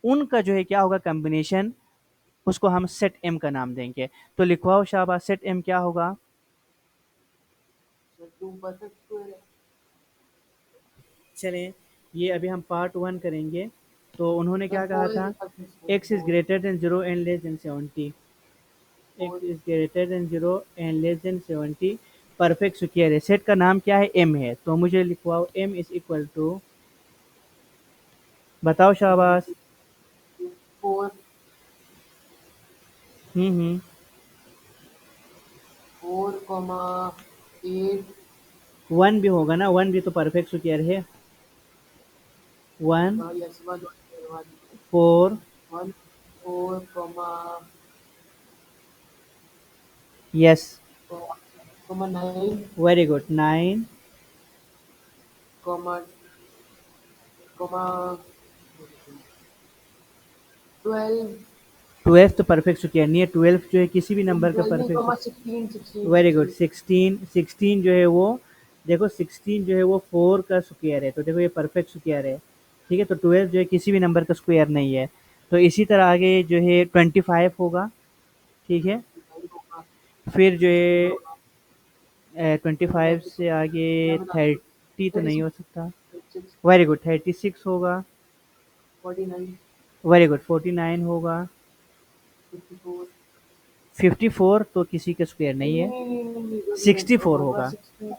उनका जो है क्या होगा कॉम्बिनेशन, उसको हम सेट एम का नाम देंगे। तो लिखवाओ शाबाश, सेट एम क्या होगा? So 2 perfect square. चलें, ये अभी हम पार्ट 1 करेंगे। तो उन्होंने The क्या कहा 4 is था? a perfect square. X is greater than 0 and less than 70। 4. X is greater than 0 and less than 70, perfect square है। सेट का नाम क्या है? एम है। तो मुझे लिखवाओ एम इज़ इक्वल टू, बताओ शाबाश। 4, हम्म। 4, 8. 1 भी होगा ना? 1 भी तो परफेक्ट स्क्वायर है। 1 Yes, 1, 1, 4 1, 4, yes, 9, very good. 9 comma 12, 12 तो परफेक्ट स्क्वायर नहीं है। 12 जो है किसी भी नंबर का 12 नहीं, परफेक्ट। 16, 16, very good. 16. 16 जो है वो, देखो 16 जो है वो 4 का स्क्वायर है। तो देखो ये परफेक्ट स्क्वायर है। ठीक है? तो 12 जो है किसी भी नंबर का स्क्वायर नहीं है। तो इसी तरह आगे जो है 25 होगा। ठीक है? 25 होगा, फिर जो 16 है होगा, 25 से आगे मैं बता दूँ, 30 तो नहीं 36, हो सकता। 36, वेरी गुड, 36 होगा। 49, वेरी गुड, 49 होगा। 54. 54 तो किसी का स्क्वायर नहीं नहीं नहीं है। नहीं नहीं नहीं नहीं, 49 64 होगा, होगा। 60,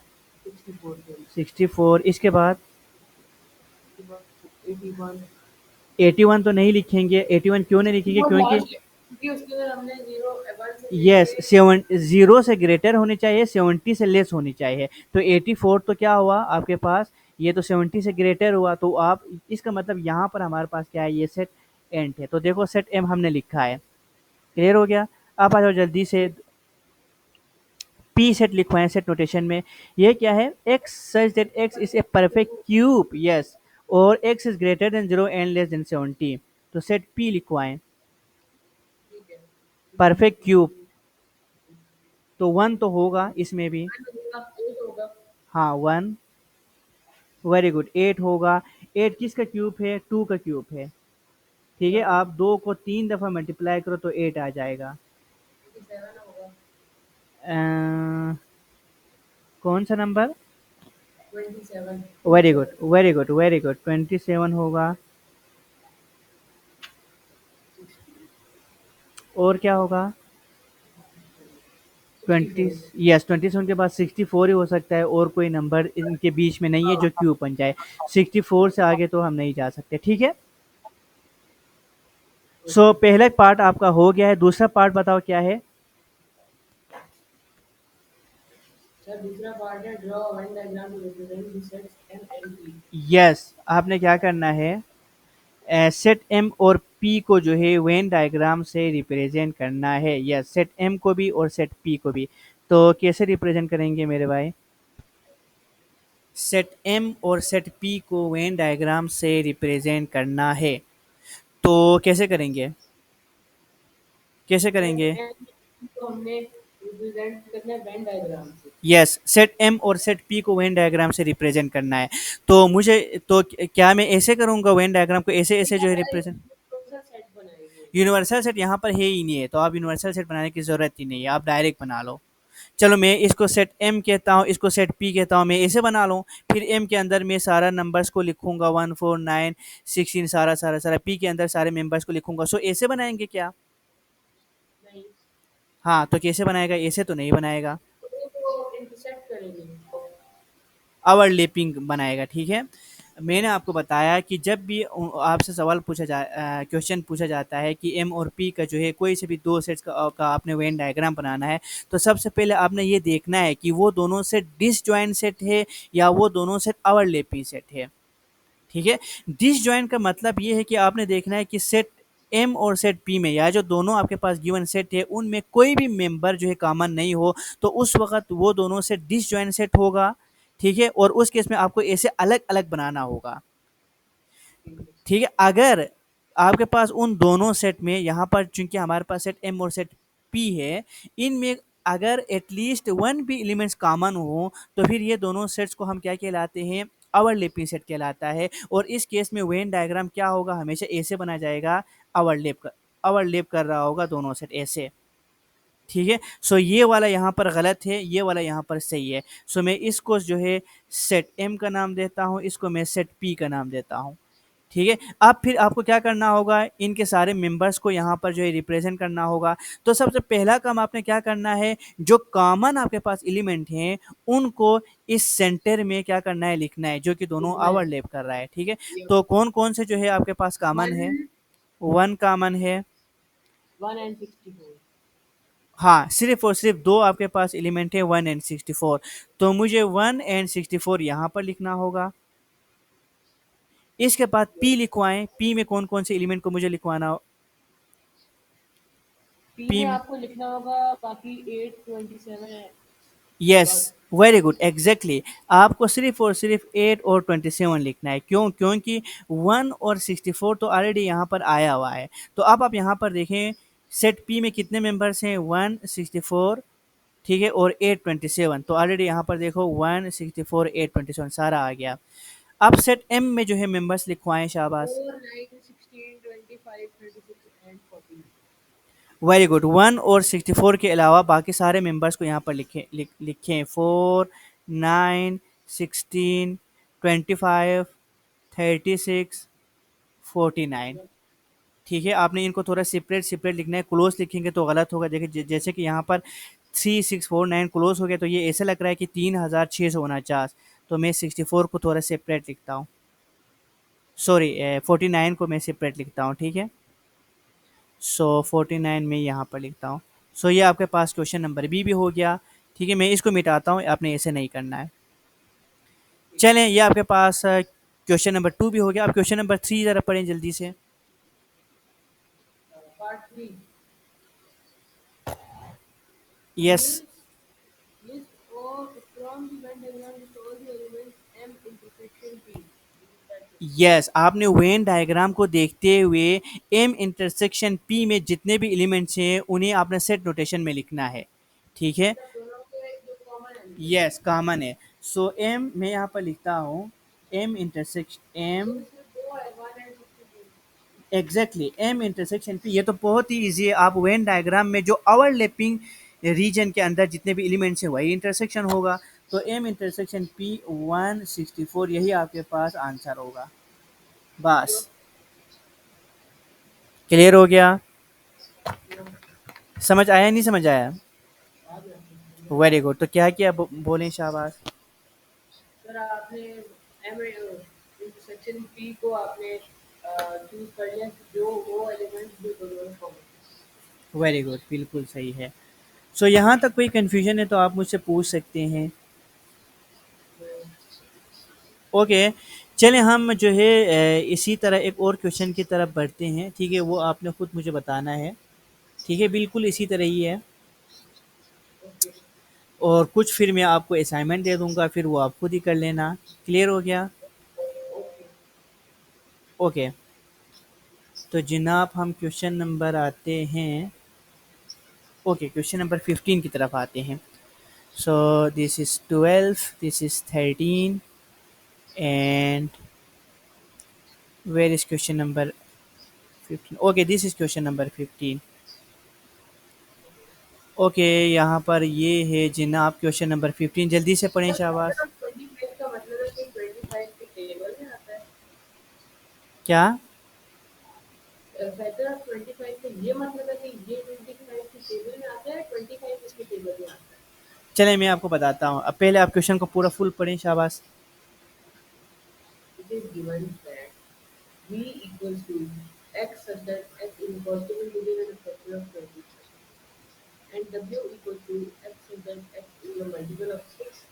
64 सॉरी, 64 इसके बाद। उसके बाद 81. 81 तो नहीं लिखेंगे। 81 क्यों नहीं लिखेंगे? वो क्योंकि लास्ट क्योंकि उसके अंदर हमने 0 1 से यस, लेके 0 से ग्रेटर होनी चाहिए, 70 से लेस होनी चाहिए। तो 84 तो क्या हुआ आपके पास? ये तो 70 से ग्रेटर हुआ। तो आप इसका मतलब यहाँ पर हमारे पास क्या है? ये सेट एंड है। तो देखो सेट एम हमने लिखा है। क्लियर हो गया? आप आ जाओ जल्दी से, पी सेट लिखवाएं सेट नोटेशन में। ये क्या है? X such that x is a perfect cube, yes, और x is greater than 0 and less than 70। तो सेट पी लिखवाएं, ठीक है, परफेक्ट क्यूब। तो 1 तो होगा इसमें भी। 1 होगा, 8 होगा, हाँ, 1, वेरी गुड। 8 होगा। 8 किसका क्यूब है? 2 का क्यूब है। ठीक है? आप 2 को 3 दफ़ा मल्टीप्लाई करो तो 8 आ जाएगा। 27 होगा, अ, कौन सा number? 27, very good, 27, very good, very good. 27 होगा। और क्या होगा? 20, 64. यस, 27 के बाद 64 ही हो सकता है, और कोई नंबर इनके बीच में नहीं है जो क्यूब बन जाए। 64 से आगे तो हम नहीं जा सकते। ठीक है? सो पहला पार्ट आपका हो गया है। दूसरा पार्ट बताओ क्या है? सर दूसरा पार्ट है draw Venn diagram to represent the sets M and P. Yes, आपने क्या करना है, सेट एम और पी को जो है वेन डायग्राम से रिप्रेजेंट करना है। यस, सेट एम को भी और सेट पी को भी। तो कैसे रिप्रेजेंट करेंगे मेरे भाई? सेट एम और सेट पी को वेन डायग्राम से रिप्रेजेंट करना है, तो कैसे करेंगे? कैसे सेट करेंगे? एम को हमने रिप्रेजेंट करना है वेन डायग्राम से। यस, सेट एम और सेट पी को वेन डायग्राम से रिप्रेजेंट करना है। तो मुझे तो क्या मैं ऐसे करूंगा, वेन डायग्राम को ऐसे ऐसे जो है ये रिप्रेजेंट? कौन सा सेट बनाएंगे? यूनिवर्सल सेट यहाँ पर है ही नहीं है, तो आप यूनिवर्सल सेट बनाने की जरूरत ही नहीं है, आप डायरेक्ट बना लो। चलो मैं इसको सेट एम कहता हूँ, इसको सेट पी कहता हूँ, मैं ऐसे बना लूँ। फिर एम के अंदर मैं सारा नंबर्स को लिखूंगा, 1 4 9 16, सारा सारा सारा। पी के अंदर सारे मेंबर्स को लिखूंगा। सो ऐसे बनाएंगे क्या? नहीं, हाँ, तो कैसे बनाएगा? ऐसे तो नहीं बनाएगा, तो इंटरसेक्ट करेंगे। ओवरलैपिंग बनाएगा। ठीक है, मैंने आपको बताया कि जब भी आपसे सवाल पूछा क्वेश्चन पूछा जाता है कि एम और पी का जो है कोई से भी दो सेट्स का आपने वेन डायग्राम बनाना है, तो सबसे पहले आपने ये देखना है कि वो दोनों सेट डिसजॉइंट सेट है या वो दोनों सेट ओवरलैपिंग सेट है। ठीक है, डिसजॉइंट का मतलब ये है कि आपने देखना है कि सेट एम और सेट पी में, या जो दोनों आपके पास गिवन सेट है उनमें कोई भी मेंबर जो है कॉमन नहीं हो, तो उस वक्त वो दोनों सेट डिसजॉइंट सेट होगा। ठीक है, और उस केस में आपको ऐसे अलग अलग बनाना होगा। ठीक है, अगर आपके पास उन दोनों सेट में, यहाँ पर चूंकि हमारे पास सेट एम और सेट पी है, इनमें अगर एटलीस्ट वन भी एलिमेंट्स कॉमन हो, तो फिर ये दोनों सेट्स को हम क्या कहलाते हैं? ओवरलैपिंग सेट कहलाता है। और इस केस में वेन डायग्राम क्या होगा? हमेशा ऐसे बना जाएगा, ओवरलैप कर रहा होगा दोनों सेट ऐसे। ठीक है, सो ये वाला यहाँ पर गलत है, ये वाला यहाँ पर सही है। सो मैं इसको जो है सेट एम का नाम देता हूँ, इसको मैं सेट पी का नाम देता हूँ। ठीक है, अब फिर आपको क्या करना होगा? इनके सारे मेंबर्स को यहाँ पर जो है रिप्रेजेंट करना होगा। तो सबसे पहला काम आपने क्या करना है, जो कॉमन आपके पास एलिमेंट हैं उनको इस सेंटर में क्या करना है? लिखना है, जो कि दोनों लिखना है। ओवरलैप कर रहा है। ठीक है, ये तो कौन कौन से जो है आपके पास कॉमन वन है? वन कॉमन है। One and 64। हाँ, सिर्फ और सिर्फ दो आपके पास एलिमेंट है, 1 और 64। तो मुझे 1 और 64 यहाँ पर लिखना होगा। इसके बाद पी लिखवाएं, पी में कौन कौन से एलिमेंट को मुझे लिखवाना हो? पी पी में में, आपको लिखना होगा बाकी 8 27 है यस, बस। Very good, exactly. आपको सिर्फ और सिर्फ 8 और 27 लिखना है। क्यों? क्योंकि 1 और 64 तो ऑलरेडी यहाँ पर आया हुआ है। तो अब आप यहाँ पर देखें, सेट पी में कितने मेंबर्स हैं? 1 64, ठीक है, और 8 27। तो ऑलरेडी यहाँ पर देखो 1 64 8 27 सारा आ गया। अब सेट एम में जो है मेंबर्स लिखवाएं, शाबाश। 4 9 16 26 एंड 14। वेरी गुड, 1 और 64 के अलावा बाकी सारे मेंबर्स को यहाँ पर लिखें 4 9 16 25 36 49। ठीक है, आपने इनको थोड़ा सेपरेट सेपरेट लिखना है, क्लोज लिखेंगे तो गलत होगा। देखिए जैसे कि यहाँ पर 3649 क्लोज हो गया, तो ये ऐसा लग रहा है कि 3649। तो मैं 64 को थोड़ा सेपरेट लिखता हूँ, सॉरी 49 को मैं सेपरेट लिखता हूँ। ठीक है, सो 49 में यहाँ पर लिखता हूँ। सो ये आपके पास क्वेश्चन नंबर बी भी हो गया। ठीक है, मैं इसको मिटाता हूँ, आपने ऐसे नहीं करना है। चलें, ये आपके पास क्वेश्चन नंबर 2 भी हो गया। अब क्वेश्चन नंबर 3 ज़रा पढ़ें जल्दी से। Part 3। Yes, List all from the Venn diagram with all the elements M intersection P. Yes, आपने वेन डायग्राम को देखते हुए एम इंटरसेक्शन पी में जितने भी एलिमेंट्स हैं उन्हें आपने सेट नोटेशन में लिखना है। ठीक है, मतलब दोनों के जो कॉमन एलिमेंट यस, कॉमन है। सो एम मैं यहाँ पर लिखता हूँ, एम इंटरसेक्शन जो एम, इसमें दो है 1 and 64। Exactly, M intersection P. ये तो बहुत ही ईजी है। आप वेन डायग्राम में जो ओवरलैपिंग रीजन के अंदर जितने भी एलिमेंट्स हैं वही इंटरसेक्शन होगा। तो एम इंटरसेक्शन पी 1 64, यही आपके पास आंसर होगा। बस, क्लियर हो गया? समझ आया नहीं समझ आया? वेरी गुड, तो क्या किया बोलें, शाबाश। सर आपने एम इंटरसेक्शन पी को आपने चूज कर लिया, जो वो एलिमेंट जो दोनों में कॉमन। वेरी गुड, बिल्कुल सही है। सो यहाँ तक कोई कन्फ्यूजन है तो आप मुझसे पूछ सकते हैं। ओके, चलें हम जो है इसी तरह एक और क्वेश्चन की तरफ बढ़ते हैं, ठीक है? वो आपने खुद मुझे बताना है, ठीक है? बिल्कुल इसी तरह ही है। ओके। और कुछ फिर मैं आपको असाइनमेंट दे दूँगा, फिर वो आप खुद ही कर लेना। क्लियर हो गया? ओके। ओके, तो जनाब हम क्वेश्चन नंबर आते हैं, ओके क्वेश्चन नंबर 15 की तरफ आते हैं। So this is 12, this is 13 and where is question number 15? Okay, this is question number 15। Okay, यहाँ पर ये है जनाब क्वेश्चन नंबर 15, जल्दी से पढ़ें सर शाबाश। फैक्टर ऑफ 25 का मतलब है कि 25 के टेबल में आता है। क्या? फैक्टर ऑफ 25 का ये मतलब है कि ये 25 के टेबल में आता है, 25 इसके टेबल में आता है। चलें मैं आपको बताता हूँ, अब पहले आप क्वेश्चन को पूरा फुल पढ़ें शाबाश। It is given that V equals to X such that X is possible within a factor of 25 and W equals to X such that X is a multiple of 6,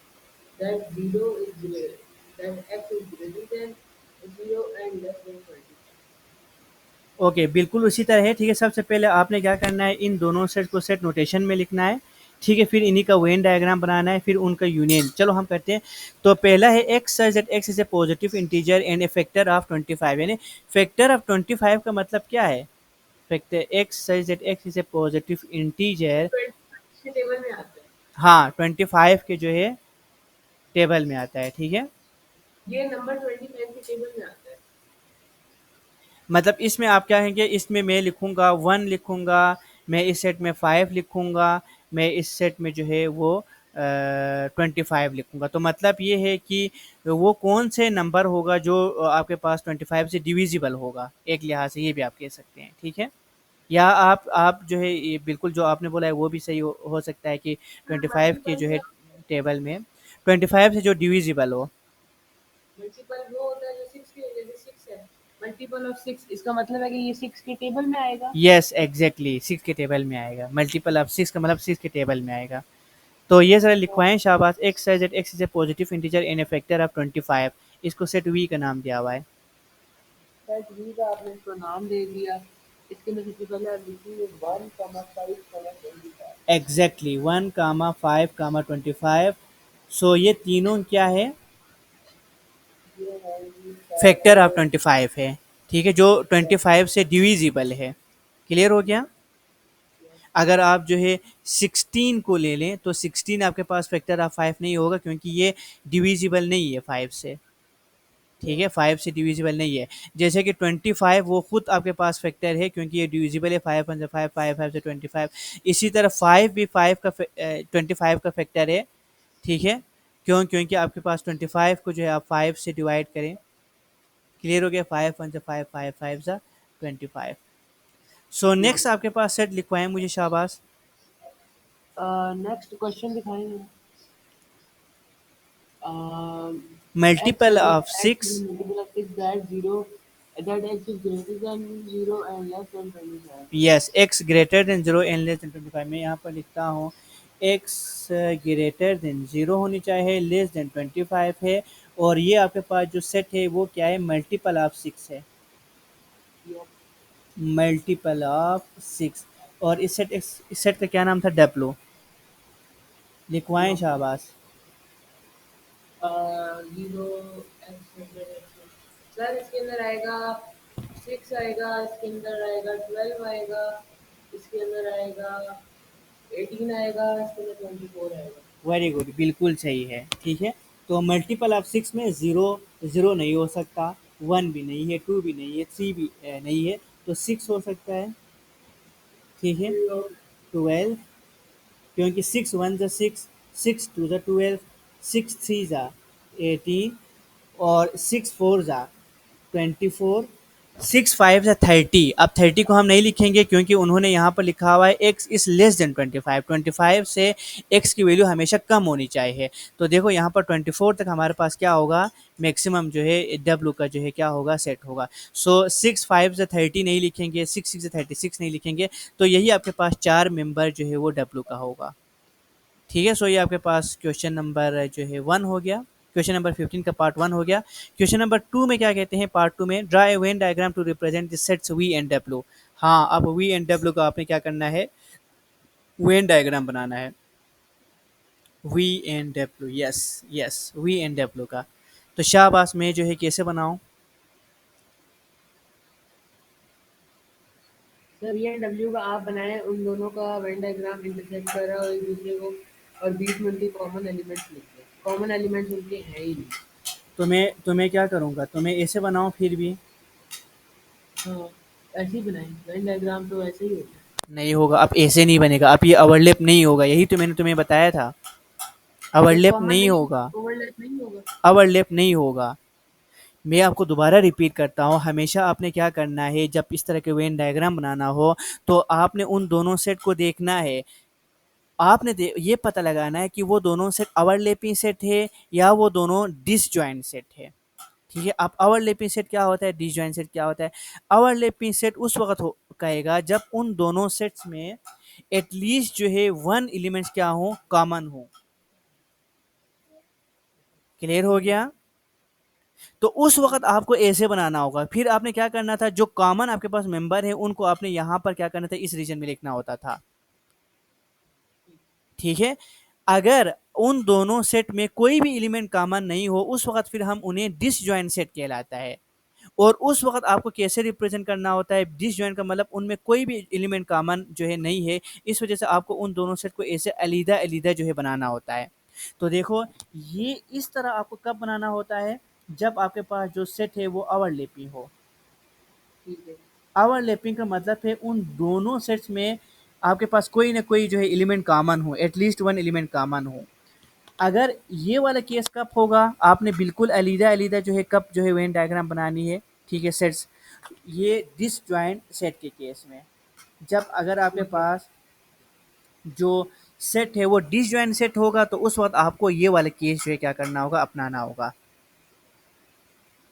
that 0 is greater, that X is greater than 0 and less than 25. Okay, बिल्कुल उसी तरह है, ठीक है? सबसे पहले आपने क्या करना है, इन दोनों सेट को सेट नोटेशन में लिखना है, ठीक है? फिर इन्हीं का वेन डायग्राम बनाना है, फिर उनका यूनियन। चलो हम करते हैं। तो पहला है x such that x is a positive integer and A factor of 25, यानी फैक्टर ऑफ 25 का मतलब क्या है? Factor x such that x is a positive integer, 25 के टेबल में आता है। हाँ, 25 के जो है टेबल में आता है, ठीक है? ये नंबर 25 के टेबल में आता है। मतलब इसमें आप क्या कहेंगे, इसमें मैं लिखूँगा 1 लिखूँगा, मैं इस सेट में 5 लिखूँगा, मैं इस सेट में जो है वो 25 लिखूँगा। तो मतलब ये है कि वो कौन से नंबर होगा जो आपके पास 25 से डिविजिबल होगा, एक लिहाज से ये भी आप कह सकते हैं, ठीक है? या आप जो है ये बिल्कुल जो आपने बोला है वो भी सही हो सकता है कि 25 के मल्टीपल जो है से टेबल में 25 से जो डिविजिबल हो। मल्टीपल वो होता है जो 6 की वजह से 6 है। मल्टीपल ऑफ 6 इसका मतलब है कि ये 6 के टेबल में आएगा। यस एग्जैक्टली 6 के टेबल में आएगा, मल्टीपल ऑफ 6 का मतलब 6 के टेबल में आएगा। तो ये ज़रा लिखवाएं शाबाश, X size at X is a positive integer in a factor of 25, इसको सेट वी का नाम दिया हुआ है। सेट वी का आपने इसको नाम दे दिया। इसके अंदर सबसे पहले आप लिखेंगे 1 5 25। एग्जैक्टली 1 5 25। सो ये तीनों क्या है, ये है जी फैक्टर ऑफ 25 है, ठीक है? जो 25 से डिविजिबल है। क्लियर हो गया? अगर आप जो है 16 को ले लें तो 16 आपके पास फैक्टर ऑफ 5 नहीं होगा, क्योंकि ये डिविजिबल नहीं है 5 से, ठीक है? 5 से डिविजिबल नहीं है। जैसे कि 25 वो खुद आपके पास फैक्टर है, क्योंकि ये डिविजिबल है 5 5 5 5 5 से 25। इसी तरह 5 भी 5 का 25 का फैक्टर है, ठीक है? क्यों? क्योंकि आपके पास 25 को जो है आप 5 से डिवाइड करें। क्लियर हो गया? 5 1 5 5 5 सा 25। सो नेक्स्ट आपके पास सेट लिखवाएं मुझे शाबाश। नेक्स्ट क्वेश्चन दिखाएंगे। X multiple such that of X is 6, a multiple of 6 that 0 that X is greater than 0 and less than 25. Yes x greater than 0 and less then 25। मैं यहाँ पर लिखता हूँ x greater than 0 होनी चाहिए, less than 25 है, और ये आपके पास जो सेट है वो क्या है, मल्टीपल ऑफ 6 है, Yep. Multiple of 6। और इस सेट का क्या नाम था, डब्लू। लिखवाएं Yep. शाबाश। 0 X हंड्रेड X सर इसके अंदर आएगा 6 आएगा, इसके अंदर आएगा 12 आएगा, इसके अंदर आएगा 18 आएगा, इसके अंदर 24 आएगा। वेरी गुड, बिल्कुल सही है, ठीक है? तो मल्टीपल ऑफ 6 में ज़ीरो, ज़ीरो नहीं हो सकता, 1 भी नहीं है, 2 भी नहीं है, 3 भी नहीं है, तो 6 हो सकता है, ठीक है? 12, क्योंकि 6 1 ज़ा 6, 6 2 ज़ा 12, 6 3 ज़ा 18, और 6 4 ज़ा 24, 6 5 30। अब 30 को हम नहीं लिखेंगे क्योंकि उन्होंने यहाँ पर लिखा हुआ है x इज लेस देन 25। 25 से x की वैल्यू हमेशा कम होनी चाहिए। तो देखो यहाँ पर 24 तक हमारे पास क्या होगा, मैक्सिमम जो है w का जो है क्या होगा, सेट होगा। सो 6 5 से 30 नहीं लिखेंगे, 6 6 से 36 नहीं लिखेंगे। तो यही आपके पास 4 मेंबर जो है वो w का होगा। ठीक है। सो ये आपके पास क्वेश्चन नंबर जो है 1 हो गया। क्वेश्चन नंबर 15 का पार्ट 1 हो गया। क्वेश्चन नंबर 2 में क्या कहते हैं, पार्ट 2 में draw a Venn diagram to represent the sets V and W. हाँ, अब वी एंड डब्ल्यू का आपने क्या करना है, वेन डायग्राम बनाना है। V and W, yes yes, V and W का। तो शाबाश, मैं जो है कैसे बनाऊं। सर ये डब्ल्यू का आप बनाए, उन दोनों का वेन डायग्राम इंटरसेक्ट कर रहा है और एक दूसरे को, और बीच में उनके कॉमन एलिमेंट्स लिखे। कॉमन एलिमेंट्स उनके हैं ही नहीं। तो मैं क्या करूंगा, तो मैं ऐसे बनाऊं फिर भी हाँ, ऐसे ही बनाएंगे, वेन डायग्राम तो ऐसे ही होता है। नहीं होगा। अब ऐसे नहीं बनेगा, अब ये ओवरलैप नहीं होगा, यही तो मैंने तुम्हें बताया था। तो ओवरलैप कॉमन नहीं नहीं, होगा, ओवरलैप नहीं होगा। ओवरलैप नहीं होगा। मैं आपको दोबारा रिपीट करता हूँ, हमेशा आपने क्या करना है, जब इस तरह के वेन डायग्राम बनाना हो तो आपने उन दोनों सेट को देखना है। आपने ये पता लगाना है कि वो दोनों सेट ओवरलैपिंग सेट है या वो दोनों डिसजॉइंट सेट है। ठीक है। अब ओवरलैपिंग सेट क्या होता है, डिसजॉइंट सेट क्या होता है। ओवरलैपिंग सेट उस वक्त हो कहेगा जब उन दोनों सेट्स में एटलीस्ट जो है वन एलिमेंट्स क्या हो, कॉमन हो। क्लियर हो ठीक है। गया। तो उस वक़्त आपको ऐसे बनाना होगा। फिर आपने क्या करना था, जो कॉमन आपके पास मेंबर है उनको आपने यहाँ पर क्या करना था, इस रीजन में लिखना होता था। ठीक है। अगर उन दोनों सेट में कोई भी एलिमेंट कॉमन नहीं हो उस वक़्त फिर हम उन्हें डिसजॉइंट सेट कहलाता है। और उस वक़्त आपको कैसे रिप्रेजेंट करना होता है, डिसजॉइंट का मतलब उनमें कोई भी एलिमेंट कॉमन जो है नहीं है। इस वजह से आपको उन दोनों सेट को ऐसे अलग-अलग जो है बनाना होता है। तो देखो, ये इस तरह आपको कब बनाना होता है, जब आपके पास जो सेट है वो ओवरलैपिंग हो। ठीक है। ओवरलैपिंग का मतलब है उन दोनों सेट्स में आपके पास कोई ना कोई जो है एलिमेंट कॉमन हो, एटलीस्ट वन एलिमेंट कॉमन हो। अगर ये वाला केस कब होगा, आपने बिल्कुल अलग-अलग जो है कब जो है वेन डायग्राम बनानी है। ठीक है, सेट्स, ये डिसजॉइंट सेट के केस में, जब अगर आपके ठीक है। पास जो सेट है वो डिसजॉइंट सेट होगा तो उस वक्त आपको ये वाला केस जो है क्या करना होगा, अपनाना होगा।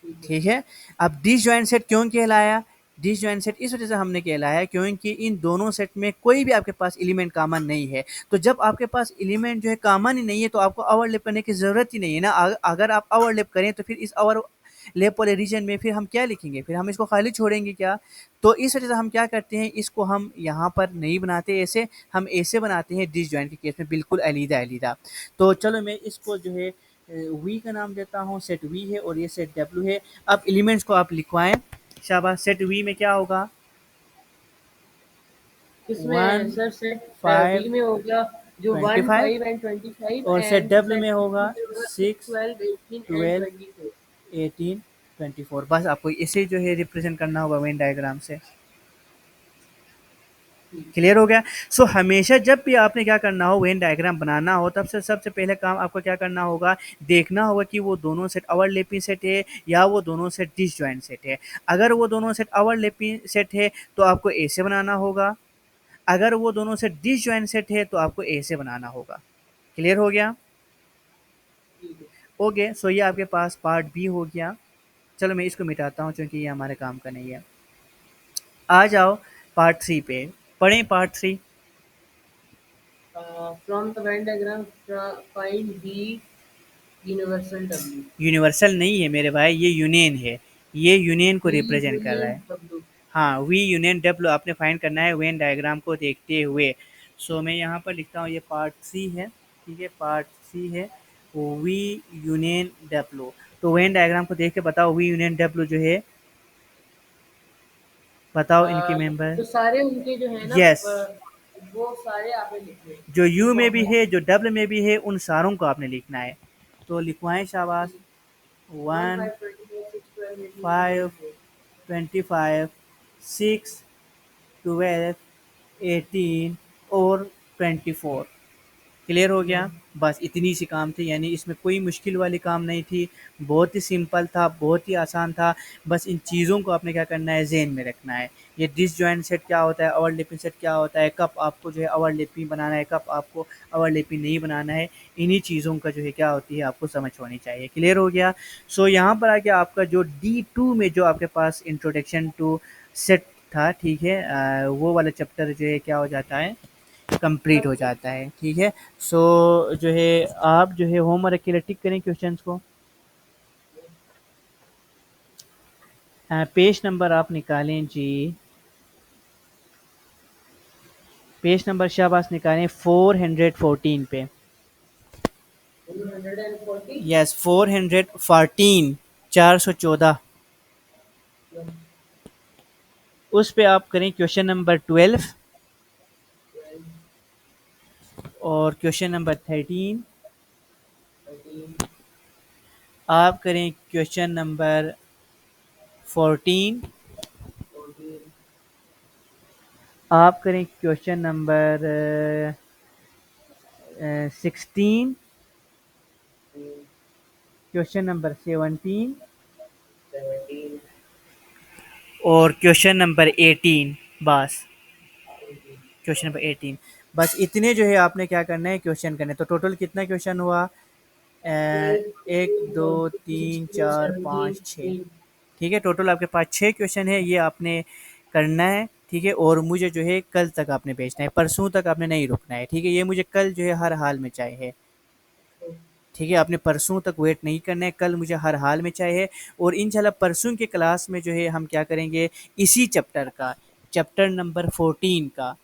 ठीक है। ठीक है। अब डिसजॉइंट सेट क्यों कहलाया, डिसजॉइंट सेट इस वजह से हमने कहलाया क्योंकि इन दोनों सेट में कोई भी आपके पास एलिमेंट कॉमन नहीं है। तो जब आपके पास एलिमेंट जो है कॉमन ही नहीं है तो आपको ओवरलैप करने की ज़रूरत ही नहीं है ना। अगर आप ओवरलैप करें तो फिर इस ओवरलैप वाले रीजन में फिर हम क्या लिखेंगे, फिर हम इसको खाली छोड़ेंगे क्या। तो इस वजह से हम क्या करते हैं, इसको हम यहाँ पर नहीं बनाते ऐसे, हम ऐसे बनाते हैं डिसजॉइंट के केस में बिल्कुल अलग-अलग। तो चलो मैं इसको जो है वी का नाम देता हूँ, सेट वी है और ये सेट डब्ल्यू है। अब एलिमेंट्स को आप लिखवाएं। शाबाश। सेट वी में क्या होगा, किसमें 1 सर, सेट 5 वी में हो गया जो वन 25, फाइव एंड 25, और सेट एंड डब्ल्यू सेट में डब्ल्यू होगा में होगा 6 6 12 18 एंड 12 24। 18 24। बस आपको इसे जो है रिप्रेजेंट करना होगा वेन डायग्राम से। ठीक है। क्लियर हो गया। सो हमेशा जब भी आपने क्या करना हो, वेन डायग्राम बनाना हो, तब से सबसे पहले काम आपको क्या करना होगा, देखना होगा कि वो दोनों सेट ओवरलैपिंग सेट है या वो दोनों सेट डिसजॉइंट सेट है। अगर वो दोनों सेट ओवरलैपिंग सेट है तो आपको ऐसे बनाना होगा। अगर वो दोनों सेट डिसजॉइंट सेट है तो आपको ऐसे बनाना होगा। क्लियर हो गया। ठीक है। ओके। सो ये आपके पास पार्ट बी हो गया। चलो मैं इसको मिटाता हूँ क्योंकि ये हमारे काम का नहीं है। आ जाओ पार्ट थ्री पे, पढ़ें part three. From the Venn diagram find the universal W. Universal नहीं है मेरे भाई, ये यूनियन है। ये यूनियन को वी रिप्रेजेंट कर रहा यूनियन है। डब्ल्यू। हाँ, वी यूनियन डब्ल्यू आपने फाइंड करना है वेन डायग्राम को देखते हुए। सो मैं यहाँ पर लिखता हूँ, ये पार्ट सी है। ठीक है, पार्ट सी है, वी यूनियन डब्ल्यू। तो वेन डायग्राम को देख के बताओ वी यूनियन डब्ल्यू जो है, बताओ इनके मेंबर। तो सारे उनके जो है ना, यस, वो सारे आपने लिखने हैं। जो जो यू में भी कॉमन है जो डब्ल्यू में भी है उन सारों को आपने लिखना है। तो लिखवाएं शाबाश। One 1 five 25 6 12 18 and 5 24। 25 6 12 18 और 24। क्लियर हो गया? बस इतनी सी काम थी, यानी इसमें कोई मुश्किल वाली काम नहीं थी, बहुत ही सिंपल था, बहुत ही आसान था। बस इन चीज़ों को आपने क्या करना है, ज़हन में रखना है। ये डिसजॉइंट सेट क्या होता है, ओवरलैपिंग सेट क्या होता है, कब आपको जो है ओवरलैपिंग बनाना है, कब आपको ओवरलैपिंग नहीं बनाना है, इन्हीं चीज़ों का जो है क्या होती है आपको समझ होनी चाहिए। क्लियर हो गया? सो यहाँ पर आके आपका जो D2 में जो आपके पास इंट्रोडक्शन टू सेट था, ठीक है, वो वाला चैप्टर जो है क्या हो जाता है, कंप्लीट हो कंप्लीट। जाता है। ठीक है? सो जो है आप जो है होमवर्क के लिए टिक करें क्वेश्चंस को। पेज नंबर आप निकालें जी, पेज नंबर शाबाश निकालें 414 पे। 240। यस 414, 414। उस पे आप करें क्वेश्चन नंबर 12 और क्वेश्चन नंबर 13। 13। आप करें क्वेश्चन नंबर 14। 14। आप करें क्वेश्चन नंबर 16, क्वेश्चन नंबर 17 17। और क्वेश्चन नंबर 18। बस 18। Question number 18। बस इतने जो है आपने क्या करना है, क्वेश्चन करने। तो टोटल कितना क्वेश्चन हुआ? एक, एक टू, दो वन, तीन 16, चार 17, पाँच छः। 18। ठीक है, टोटल आपके पास 6 क्वेश्चन है, ये आपने करना है। ठीक है, और मुझे जो है कल तक आपने भेजना है, परसों तक आपने नहीं रुकना है। ठीक है, ये मुझे कल जो है हर हाल में चाहिए। ठीक है, आपने परसों तक वेट नहीं करना है, कल मुझे हर हाल में चाहिए। और इंशाल्लाह परसों के क्लास में जो है हम क्या करेंगे, इसी चैप्टर का, चैप्टर नंबर 14 का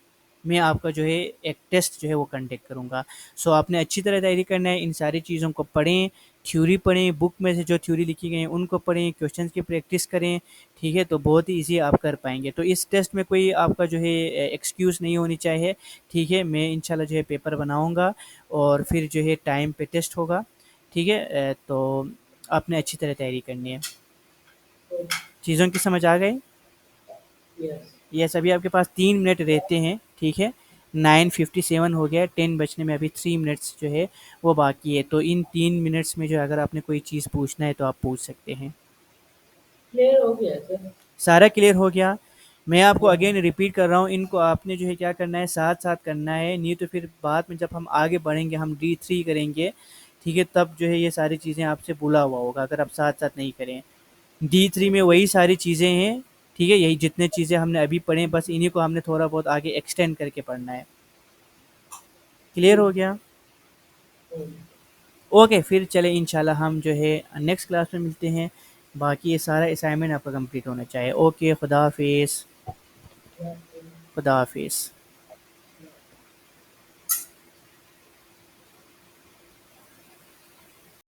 मैं आपका जो है एक टेस्ट जो है वो कंडक्ट करूँगा। सो आपने अच्छी तरह तैयारी करना है, इन सारी चीज़ों को पढ़ें, थ्योरी पढ़ें, बुक में से जो थ्योरी लिखी गई हैं उनको पढ़ें, क्वेश्चंस की प्रैक्टिस करें। ठीक है, तो बहुत ही ईज़ी आप कर पाएँगे। तो इस टेस्ट में कोई आपका जो है एक्सक्यूज़ नहीं होनी चाहिए। ठीक है, मैं इंशाल्लाह जो है पेपर बनाऊँगा और फिर जो है टाइम पे टेस्ट होगा। ठीक है, तो आपने अच्छी तरह तैयारी करनी है। चीज़ों की समझ आ गई? यस। यस, अभी आपके पास 3 मिनट रहते हैं। ठीक है, 9:57 हो गया है, 10 बजने में अभी 3 मिनट्स जो है वो बाकी है। तो इन 3 मिनट्स में जो है अगर आपने कोई चीज़ पूछना है तो आप पूछ सकते हैं। क्लियर हो गया सर। सारा क्लियर हो गया? मैं आपको यस। अगेन रिपीट कर रहा हूँ, इनको आपने जो है क्या करना है, साथ-साथ करना है, नहीं तो फिर बाद में जब हम आगे बढ़ेंगे, हम D3 करेंगे, ठीक है, तब जो है ये सारी चीज़ें आपसे भूला हुआ होगा अगर आप साथ-साथ नहीं करें। D3 में वही सारी चीज़ें हैं, ठीक है, यही जितने चीज़ें हमने अभी पढ़े हैं, बस इन्हीं को हमने थोड़ा बहुत आगे एक्सटेंड करके पढ़ना है। क्लियर हो गया? ओके, फिर चले इंशाल्लाह हम जो है नेक्स्ट क्लास में मिलते हैं। बाकी ये सारा असाइनमेंट आपका कंप्लीट होना चाहिए। ओके, खुदा हाफिज़। खुदा हाफिज़।